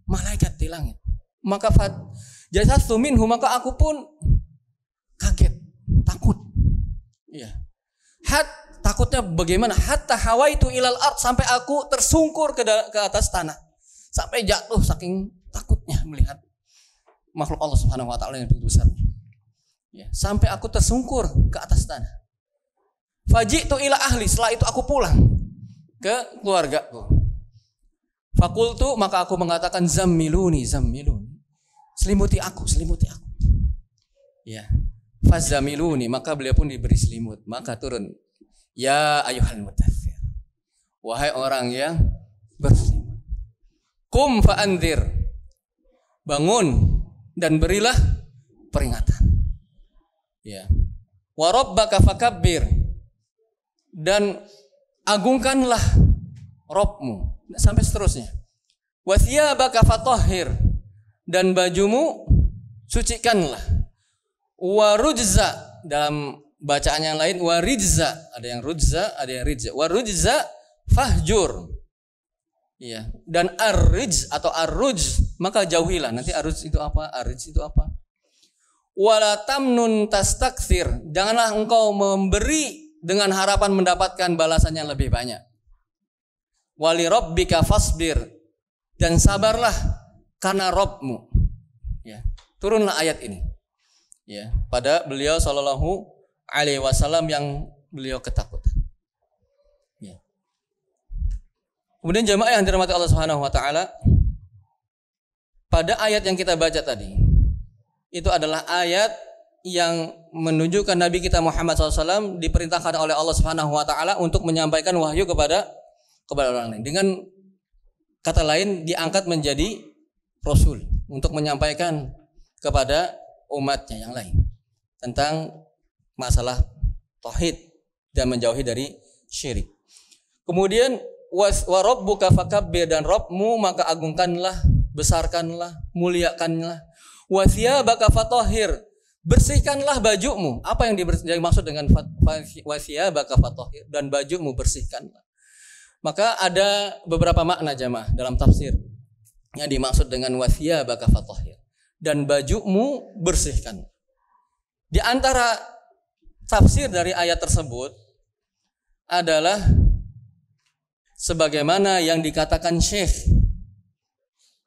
malaikat di langit. Maka jasastu minhu, maka aku pun kaget, takut. Iya. Takutnya bagaimana? Hatta hawaitu ilal ard, sampai aku tersungkur ke atas tanah. Sampai jatuh saking takutnya melihat makhluk Allah Subhanahu wa taala yang begitu besarnya. Ya, sampai aku tersungkur ke atas tanah. Faji'tu ila ahli, setelah itu aku pulang ke keluargaku. Fakultu, maka aku mengatakan zammiluni. Selimuti aku. Ya. Fazamiluni, maka beliau pun diberi selimut. Maka turun, ya ayyuhal muddaththir, wahai orang yang beriman. Qum fa'anzir, bangun dan berilah peringatan. Ya. Wa rabbaka fakabbir, dan agungkanlah Rabbmu, sampai seterusnya. Wa thiyabaka fatahhir, dan bajumu sucikanlah. Wa rujza, dalam bacaan yang lain wa rijza, ada yang rujza, ada yang rijza. Wa rujza fahjur. Iya, dan ar-rijz atau ar-rujz, maka jauhilah. Nanti ar-rujz itu apa? Ar-rijz itu apa? Wala tamnun tastakthir, janganlah engkau memberi dengan harapan mendapatkan balasan yang lebih banyak. Wali rabbika fasbir, dan sabarlah karena Rabbmu. Ya, turunlah ayat ini. Ya, pada beliau sallallahu alaihi wasallam yang beliau ketakutan. Ya. Kemudian jamaah yang dirahmati Allah Subhanahu wa taala, pada ayat yang kita baca tadi, itu adalah ayat yang menunjukkan Nabi kita Muhammad SAW diperintahkan oleh Allah Subhanahu wa taala untuk menyampaikan wahyu kepada orang lain. Dengan kata lain, diangkat menjadi rasul untuk menyampaikan kepada umatnya yang lain tentang masalah tauhid dan menjauhi dari syirik. Kemudian wa rabbuka fakabbir, dan Rabbmu maka agungkanlah, besarkanlah, muliakanlah. Wa thiyabaka fatahhir, bersihkanlah bajumu. Apa yang dimaksud dengan wa thiyabaka fatahhir, dan bajumu bersihkanlah? Maka ada beberapa makna jamaah dalam tafsir yang dimaksud dengan wa thiyabaka fatahhir, dan bajumu bersihkan. Di antara tafsir dari ayat tersebut adalah sebagaimana yang dikatakan Syekh,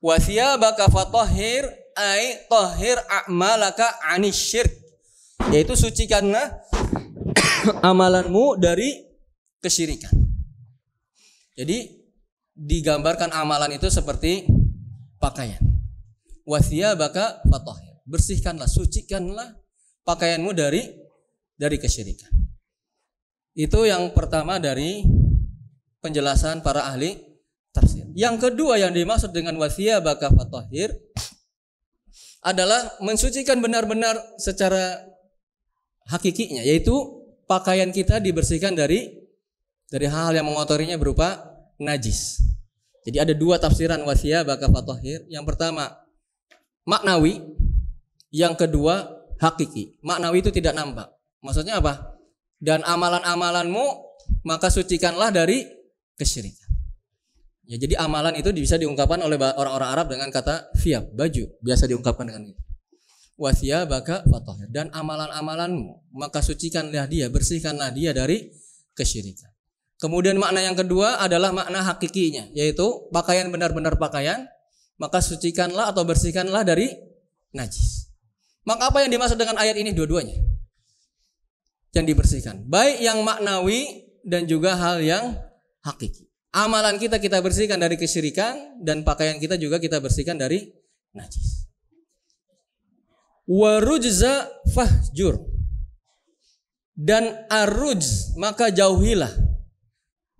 wa thiyabaka fatahhir ay tahhir a'malaka 'anis syirk, yaitu sucikanlah amalanmu dari kesyirikan. Jadi digambarkan amalan itu seperti pakaian. Wa thiyabaka fatahhir, bersihkanlah, sucikanlah pakaianmu dari kesyirikan. Itu yang pertama dari penjelasan para ahli tafsir. Yang kedua yang dimaksud dengan wa thiyabaka fatahhir adalah mensucikan benar-benar secara hakikinya, yaitu pakaian kita dibersihkan dari hal-hal yang mengotorinya berupa najis. Jadi ada dua tafsiran wa thiyabaka fatahhir. Yang pertama maknawi, yang kedua hakiki. Maknawi itu tidak nampak. Maksudnya apa? Dan amalan-amalanmu maka sucikanlah dari kesyirikan. Ya, jadi amalan itu bisa diungkapkan oleh orang-orang Arab dengan kata thiyab, baju, biasa diungkapkan dengan itu. Wa thiyabaka fatahhir, dan amalan-amalanmu maka sucikanlah dia, bersihkanlah dia dari kesyirikan. Kemudian makna yang kedua adalah makna hakikinya, yaitu pakaian benar-benar pakaian, maka sucikanlah atau bersihkanlah dari najis. Maka apa yang dimaksud dengan ayat ini? Dua-duanya yang dibersihkan, baik yang maknawi dan juga hal yang hakiki. Amalan kita bersihkan dari kesyirikan, dan pakaian kita juga kita bersihkan dari najis. Wa rujza fahjur, dan arrujz maka jauhilah.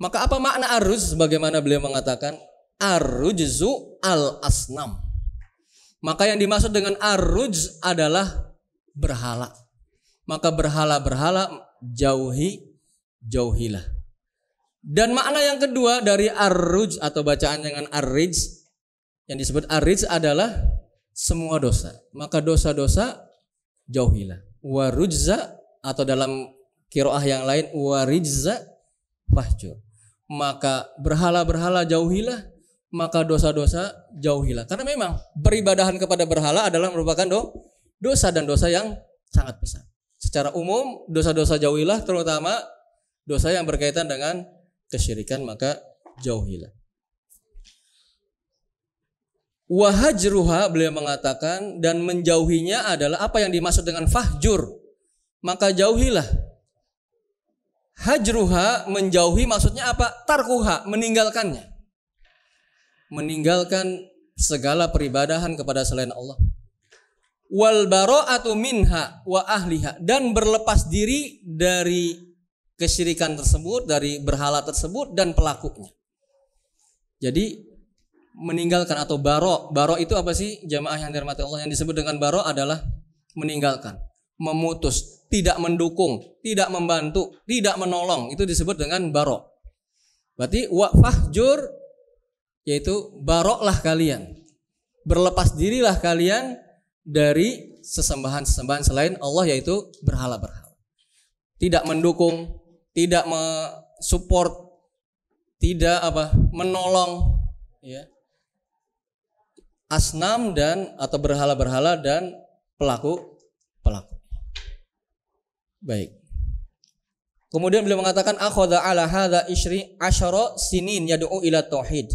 Maka apa makna arrujz? Bagaimana beliau mengatakan arrujzu al-asnam. Maka yang dimaksud dengan arrujz adalah berhala. Maka berhala-berhala jauhilah. Dan makna yang kedua dari arrujz atau bacaan dengan arrijz, yang disebut arrijz adalah semua dosa. Maka dosa-dosa jauhilah. Wa rujza, atau dalam qiraah yang lain wa rijza fahjur. Maka berhala-berhala jauhilah, maka dosa-dosa jauhilah. Karena memang beribadahan kepada berhala adalah merupakan dosa, dan dosa yang sangat besar. Secara umum dosa-dosa jauhilah, terutama dosa yang berkaitan dengan kesyirikan, maka jauhilah. Wa hajruha, beliau mengatakan, dan menjauhinya adalah apa yang dimaksud dengan fahjur, maka jauhilah. Hajruha, menjauhi, maksudnya apa? Tarkuha, meninggalkannya. Meninggalkan segala peribadahan kepada selain Allah. Wal bara'atu minha wa ahliha, dan berlepas diri dari kesyirikan tersebut, dari berhala tersebut dan pelakunya. Jadi meninggalkan atau baro. Baro itu apa sih jamaah yang dirahmati Allah? Yang disebut dengan baro adalah meninggalkan, memutus, tidak mendukung, tidak membantu, tidak menolong. Itu disebut dengan baro. Berarti wafahjur, yaitu baroklah kalian, berlepas dirilah kalian dari sesembahan-sesembahan selain Allah, yaitu berhala-berhala. Tidak mendukung, tidak mensupport, tidak menolong, ya, asnam dan atau berhala-berhala dan pelaku. Baik. Kemudian beliau mengatakan akhadha ala hadza asyara sinin yad'u ila tauhid.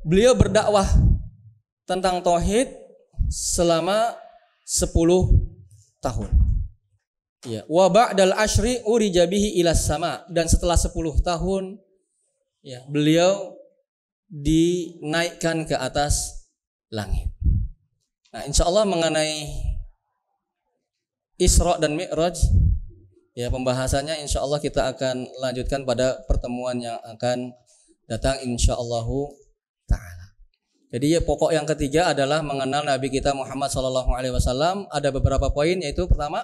Beliau berdakwah tentang tauhid selama 10 tahun. Ya, wa ba'dal asyri urija bihi ila sama, dan setelah 10 tahun ya, beliau dinaikkan ke atas langit. Nah, insyaallah mengenai Isra dan Mi'raj, ya, pembahasannya insyaallah kita akan lanjutkan pada pertemuan yang akan datang insyaallah ta'ala. Jadi ya, pokok yang ketiga adalah mengenal Nabi kita Muhammad SAW. Ada beberapa poin, yaitu pertama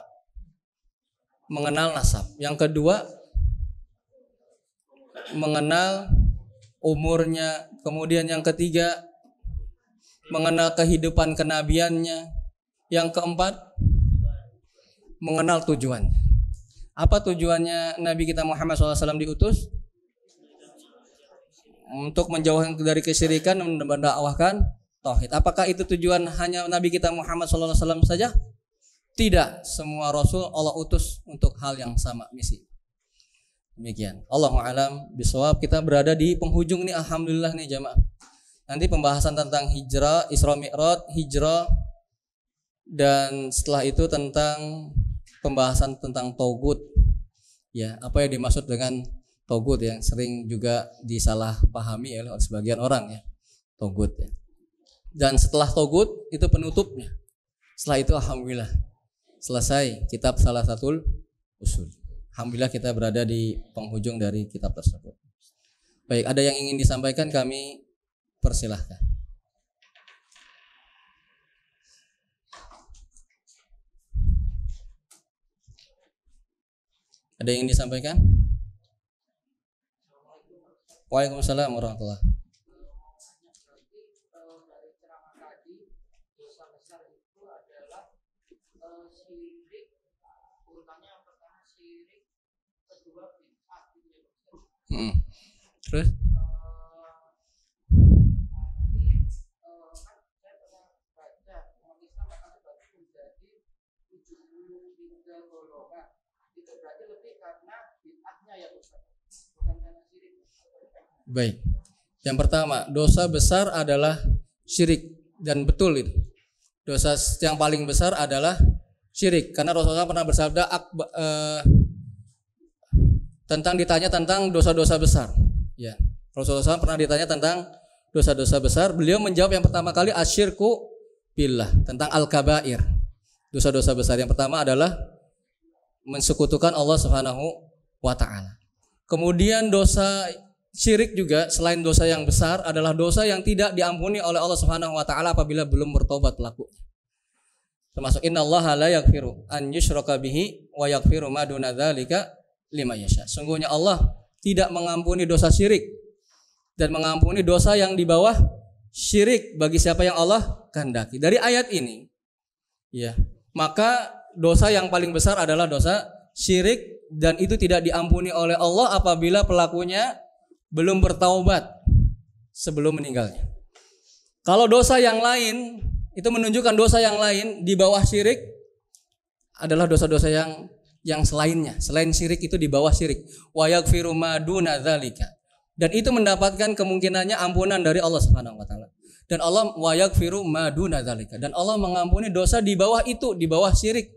mengenal nasab, yang kedua mengenal umurnya, kemudian yang ketiga mengenal kehidupan kenabiannya, yang keempat mengenal tujuannya. Apa tujuannya Nabi kita Muhammad SAW diutus? Untuk menjauhkan dari kesyirikan dan mendakwahkan tauhid. Apakah itu tujuan hanya Nabi kita Muhammad SAW saja? Tidak, semua Rasul Allah utus untuk hal yang sama, misi. Demikian. Allahu a'lam bishawab. Kita berada di penghujung nih, alhamdulillah nih jamaah. Nanti pembahasan tentang hijrah, Isra Mi'raj, hijrah, dan setelah itu tentang pembahasan tentang togut. Ya, apa yang dimaksud dengan togut yang sering juga disalahpahami oleh sebagian orang, ya. Togut, ya. Dan setelah togut itu penutupnya. Setelah itu alhamdulillah selesai kitab Salasatul Usul. Alhamdulillah kita berada di penghujung dari kitab tersebut. Baik, ada yang ingin disampaikan, kami persilahkan. Ada yang ingin disampaikan? Waalaikumsalam warahmatullahi. Terus? Baik. Yang pertama, dosa besar adalah syirik, dan betul itu. Dosa yang paling besar adalah syirik, karena Rasulullah pernah bersabda tentang ditanya tentang dosa-dosa besar. Ya, Rasulullah pernah ditanya tentang dosa-dosa besar. Beliau menjawab yang pertama kali asyirku billah, tentang al-kabair. Dosa-dosa besar yang pertama adalah mensekutukan Allah Subhanahu wa taala. Kemudian dosa syirik juga selain dosa yang besar adalah dosa yang tidak diampuni oleh Allah Subhanahu wa taala apabila belum bertobat pelakunya. Termasuk innallaha la yaghfiru an yushraka bihi wa yaghfiru ma duna dzalika liman yasha. Sungguhnya Allah tidak mengampuni dosa syirik dan mengampuni dosa yang di bawah syirik bagi siapa yang Allah kehendaki. Dari ayat ini, ya, maka dosa yang paling besar adalah dosa syirik, dan itu tidak diampuni oleh Allah apabila pelakunya belum bertaubat sebelum meninggalnya. Kalau dosa yang lain, itu menunjukkan dosa yang lain di bawah syirik adalah dosa-dosa yang selainnya. Selain syirik itu di bawah syirik. Wa yaghfiru ma duna dzalika. Dan itu mendapatkan kemungkinannya ampunan dari Allah Subhanahu wa taala. Dan Allah wa yaghfiru ma duna dzalika. Dan Allah mengampuni dosa di bawah itu, di bawah syirik,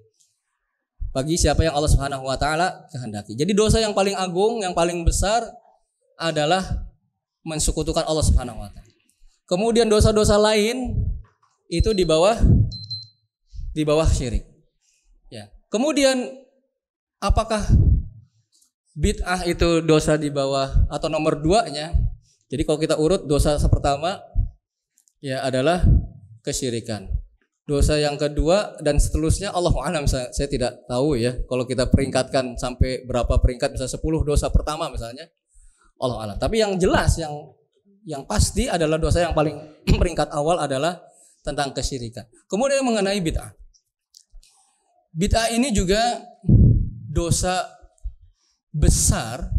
bagi siapa yang Allah Subhanahu wa taala kehendaki. Jadi dosa yang paling agung, yang paling besar adalah mensekutukan Allah Subhanahu wa taala. Kemudian dosa-dosa lain itu di bawah syirik. Ya. Kemudian apakah Bid'ah itu dosa di bawah atau nomor 2-nya. Jadi kalau kita urut, dosa pertama ya adalah kesyirikan. Dosa yang kedua dan seterusnya Allahu a'lam, saya tidak tahu ya. Kalau kita peringkatkan sampai berapa peringkat, misalnya 10 dosa pertama misalnya, Allahu a'lam. Tapi yang jelas yang pasti adalah dosa yang paling peringkat awal adalah tentang kesyirikan. Kemudian mengenai bid'ah. Bid'ah ini juga dosa besar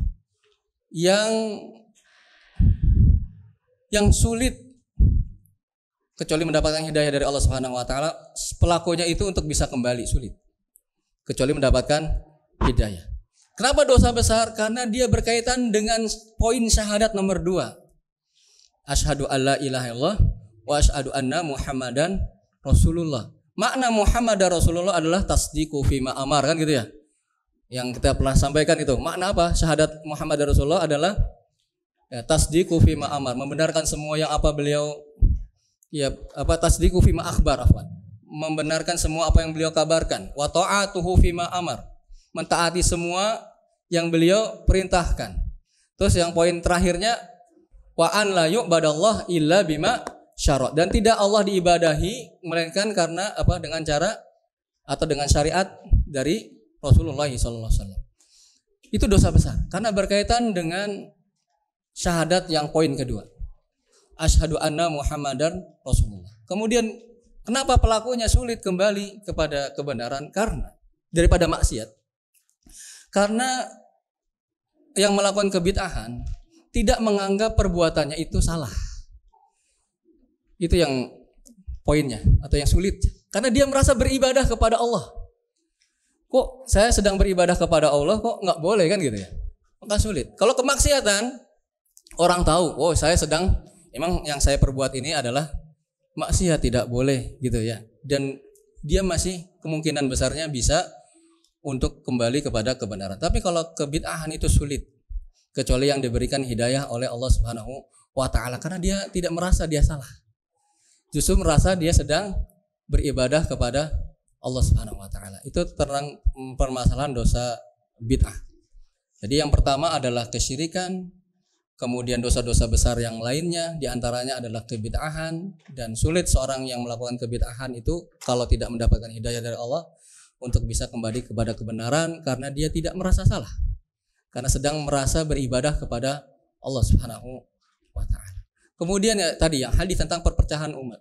yang sulit kecuali mendapatkan hidayah dari Allah Subhanahu wa taala, pelakunya itu untuk bisa kembali sulit kecuali mendapatkan hidayah. Kenapa dosa besar? Karena dia berkaitan dengan poin syahadat nomor 2. Asyhadu alla ilaha illallah wa asyhadu anna Muhammadan Rasulullah. Makna Muhammadar Rasulullah adalah tasdiqu fima amar, kan gitu ya. Yang kita pernah sampaikan itu. Makna apa? Syahadat Muhammadar Rasulullah adalah ya, tasdiqu fima amar, membenarkan semua yang apa beliau tasdiqu fima akhbar, membenarkan semua apa yang beliau kabarkan. Wa ta'atuhu fima amar, mentaati semua yang beliau perintahkan. Terus yang poin terakhirnya wa an la yu'badallah illa bima syarat, dan tidak Allah diibadahi melainkan karena dengan cara atau dengan syariat dari Rasulullah SAW. Itu dosa besar karena berkaitan dengan syahadat yang poin kedua. Asyhadu anna Muhammadan Rasulullah. Kemudian kenapa pelakunya sulit kembali kepada kebenaran? Karena daripada maksiat. Karena yang melakukan kebid'ahan tidak menganggap perbuatannya itu salah. Itu yang poinnya atau yang sulit. Karena dia merasa beribadah kepada Allah. Kok saya sedang beribadah kepada Allah kok nggak boleh, kan gitu ya? Maka sulit. Kalau kemaksiatan, orang tahu, oh saya sedang, emang yang saya perbuat ini adalah maksiat, tidak boleh gitu ya. Dan dia masih kemungkinan besarnya bisa untuk kembali kepada kebenaran. Tapi kalau kebid'ahan itu sulit, kecuali yang diberikan hidayah oleh Allah Subhanahu wa taala, karena dia tidak merasa dia salah. Justru merasa dia sedang beribadah kepada Allah Subhanahu wa taala. Itu terang permasalahan dosa bid'ah. Jadi yang pertama adalah kesyirikan, kemudian dosa-dosa besar yang lainnya, diantaranya adalah kebid'ahan, dan sulit seorang yang melakukan kebid'ahan itu kalau tidak mendapatkan hidayah dari Allah untuk bisa kembali kepada kebenaran, karena dia tidak merasa salah, karena sedang merasa beribadah kepada Allah Subhanahu wa taala. Kemudian ya, tadi yang hadis tentang perpecahan umat.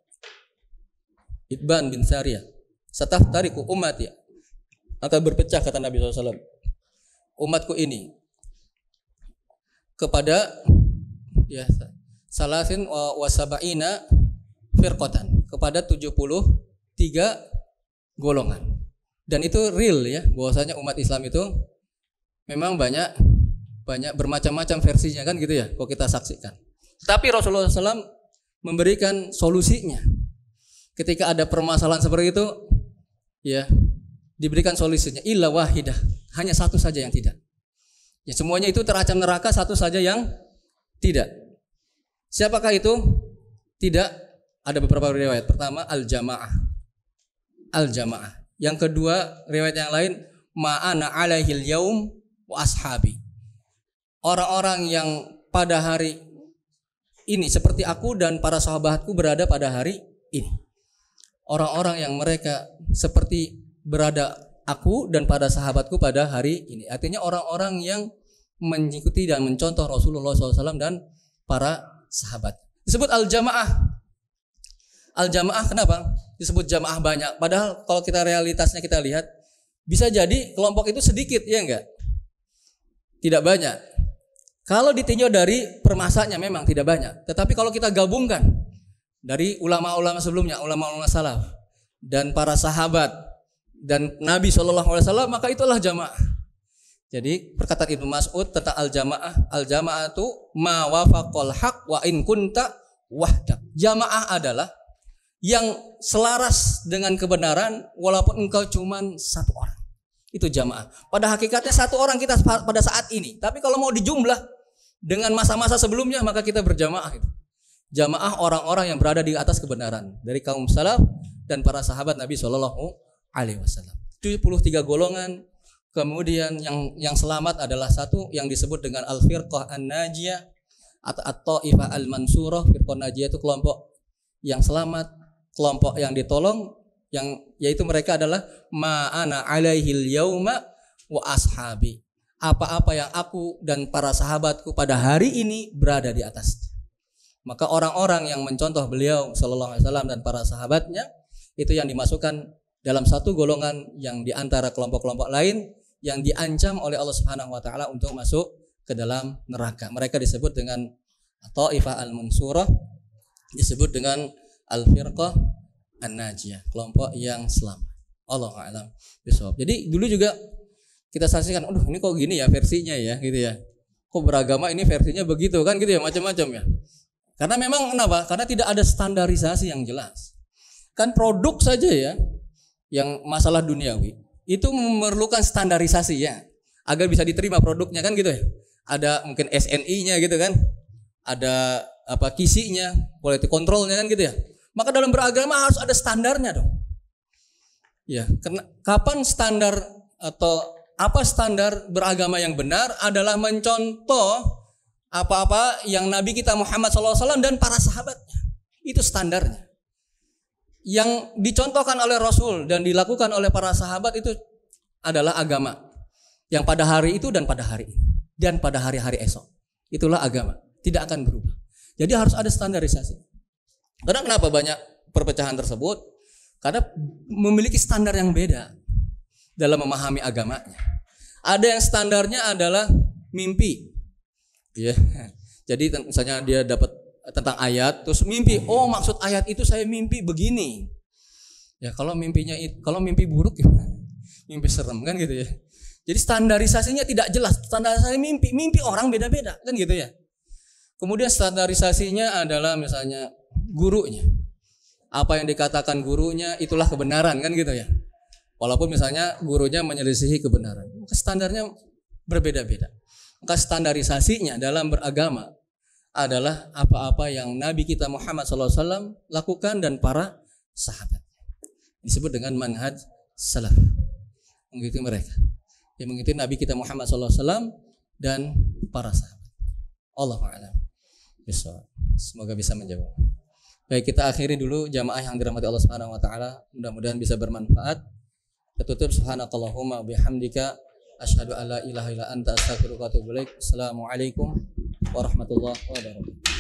Ibn bin Sariyah, sataftariqu ummati, akan berpecah kata Nabi SAW, umatku ini kepada salasin wa sab'ina firqatan, kepada 73 golongan. Dan itu real ya, bahwasanya umat Islam itu memang banyak bermacam-macam versinya, kan gitu ya, kalau kita saksikan. Tapi Rasulullah SAW memberikan solusinya. Ketika ada permasalahan seperti itu, ya diberikan solusinya. Illa wahidah, hanya satu saja yang tidak. Ya semuanya itu terancam neraka, satu saja yang tidak. Siapakah itu? Tidak. Ada beberapa riwayat. Pertama al-jamaah. Al-jamaah. Yang kedua riwayat yang lain ma'ana alaihil yaum wa ashabi. Orang-orang yang pada hari ini seperti aku dan para sahabatku berada pada hari ini. Orang-orang yang mereka seperti berada aku dan pada sahabatku pada hari ini. Artinya orang-orang yang mengikuti dan mencontoh Rasulullah SAW dan para sahabat. Disebut al-jamaah. Al-jamaah kenapa? Disebut jamaah banyak. Padahal kalau kita realitasnya kita lihat, bisa jadi kelompok itu sedikit, ya enggak? Tidak banyak. Kalau ditinjau dari permasanya memang tidak banyak. Tetapi kalau kita gabungkan dari ulama-ulama sebelumnya, ulama-ulama salaf dan para sahabat dan Nabi SAW, maka itulah jamaah. Jadi perkataan Ibnu Mas'ud tentang al-jamaah itu ma wafaqal haq wa in kunta wahdak. Jamaah adalah yang selaras dengan kebenaran walaupun engkau cuman satu orang. Itu jamaah. Pada hakikatnya satu orang kita pada saat ini. Tapi kalau mau dijumlah dengan masa-masa sebelumnya, maka kita berjamaah itu. Jamaah orang-orang yang berada di atas kebenaran dari kaum salaf dan para sahabat Nabi SAW. 73 golongan. Kemudian yang selamat adalah satu yang disebut dengan al-firqah an-najiyah atau at-taifah al-mansurah. Firqah najiyah itu kelompok yang selamat, kelompok yang ditolong, yang yaitu mereka adalah ma'ana alaihil yauma wa ashabi. Apa-apa yang aku dan para sahabatku pada hari ini berada di atas. Maka orang-orang yang mencontoh beliau sallallahu alaihi wasallam dan para sahabatnya itu yang dimasukkan dalam satu golongan yang diantara kelompok-kelompok lain yang diancam oleh Allah Subhanahu wa taala untuk masuk ke dalam neraka. Mereka disebut dengan Taifah al-Mansurah, disebut dengan al-firqah an-najiyah, kelompok yang selamat. Allahu a'lam bishawab. Jadi dulu juga kita saksikan, aduh ini kok gini ya versinya ya gitu ya. Kok beragama ini versinya begitu kan gitu ya, macam-macam ya. Karena memang kenapa? Karena tidak ada standarisasi yang jelas. Kan produk saja ya yang masalah duniawi itu memerlukan standarisasi ya agar bisa diterima produknya kan gitu ya. Ada mungkin SNI-nya gitu kan. Ada apa kisinya, quality control-nya kan gitu ya. Maka dalam beragama harus ada standarnya dong. Ya, karena kapan standar atau apa standar beragama yang benar adalah mencontoh apa-apa yang Nabi kita Muhammad SAW dan para sahabatnya. Itu standarnya. Yang dicontohkan oleh Rasul dan dilakukan oleh para sahabat itu adalah agama. Yang pada hari itu dan pada hari ini. Dan pada hari-hari esok. Itulah agama. Tidak akan berubah. Jadi harus ada standarisasi. Karena kenapa banyak perpecahan tersebut? Karena memiliki standar yang beda dalam memahami agamanya. Ada yang standarnya adalah mimpi. Ya. Jadi misalnya dia dapat tentang ayat terus mimpi, oh maksud ayat itu saya mimpi begini. Ya kalau mimpi buruk ya mimpi serem kan gitu ya. Jadi standarisasinya tidak jelas. Standarisasi mimpi orang beda-beda kan gitu ya. Kemudian standarisasinya adalah misalnya gurunya. Apa yang dikatakan gurunya itulah kebenaran kan gitu ya. Walaupun misalnya gurunya menyelisihi kebenaran. Maka standarnya berbeda-beda. Maka standarisasinya dalam beragama adalah apa-apa yang Nabi kita Muhammad SAW lakukan dan para sahabat. Disebut dengan manhaj salaf. Mengikuti mereka. Yang mengikuti Nabi kita Muhammad SAW dan para sahabat. Allahu a'lam. Semoga bisa menjawab. Baik, kita akhiri dulu jamaah yang dirahmati Allah Subhanahu wa taala. Mudah-mudahan bisa bermanfaat. Ketutup subhanakallahumma bihamdika asyhadu alla ilaha illa anta astaghfiruka wa atubu ilaik. Assalamualaikum warahmatullahi wabarakatuh.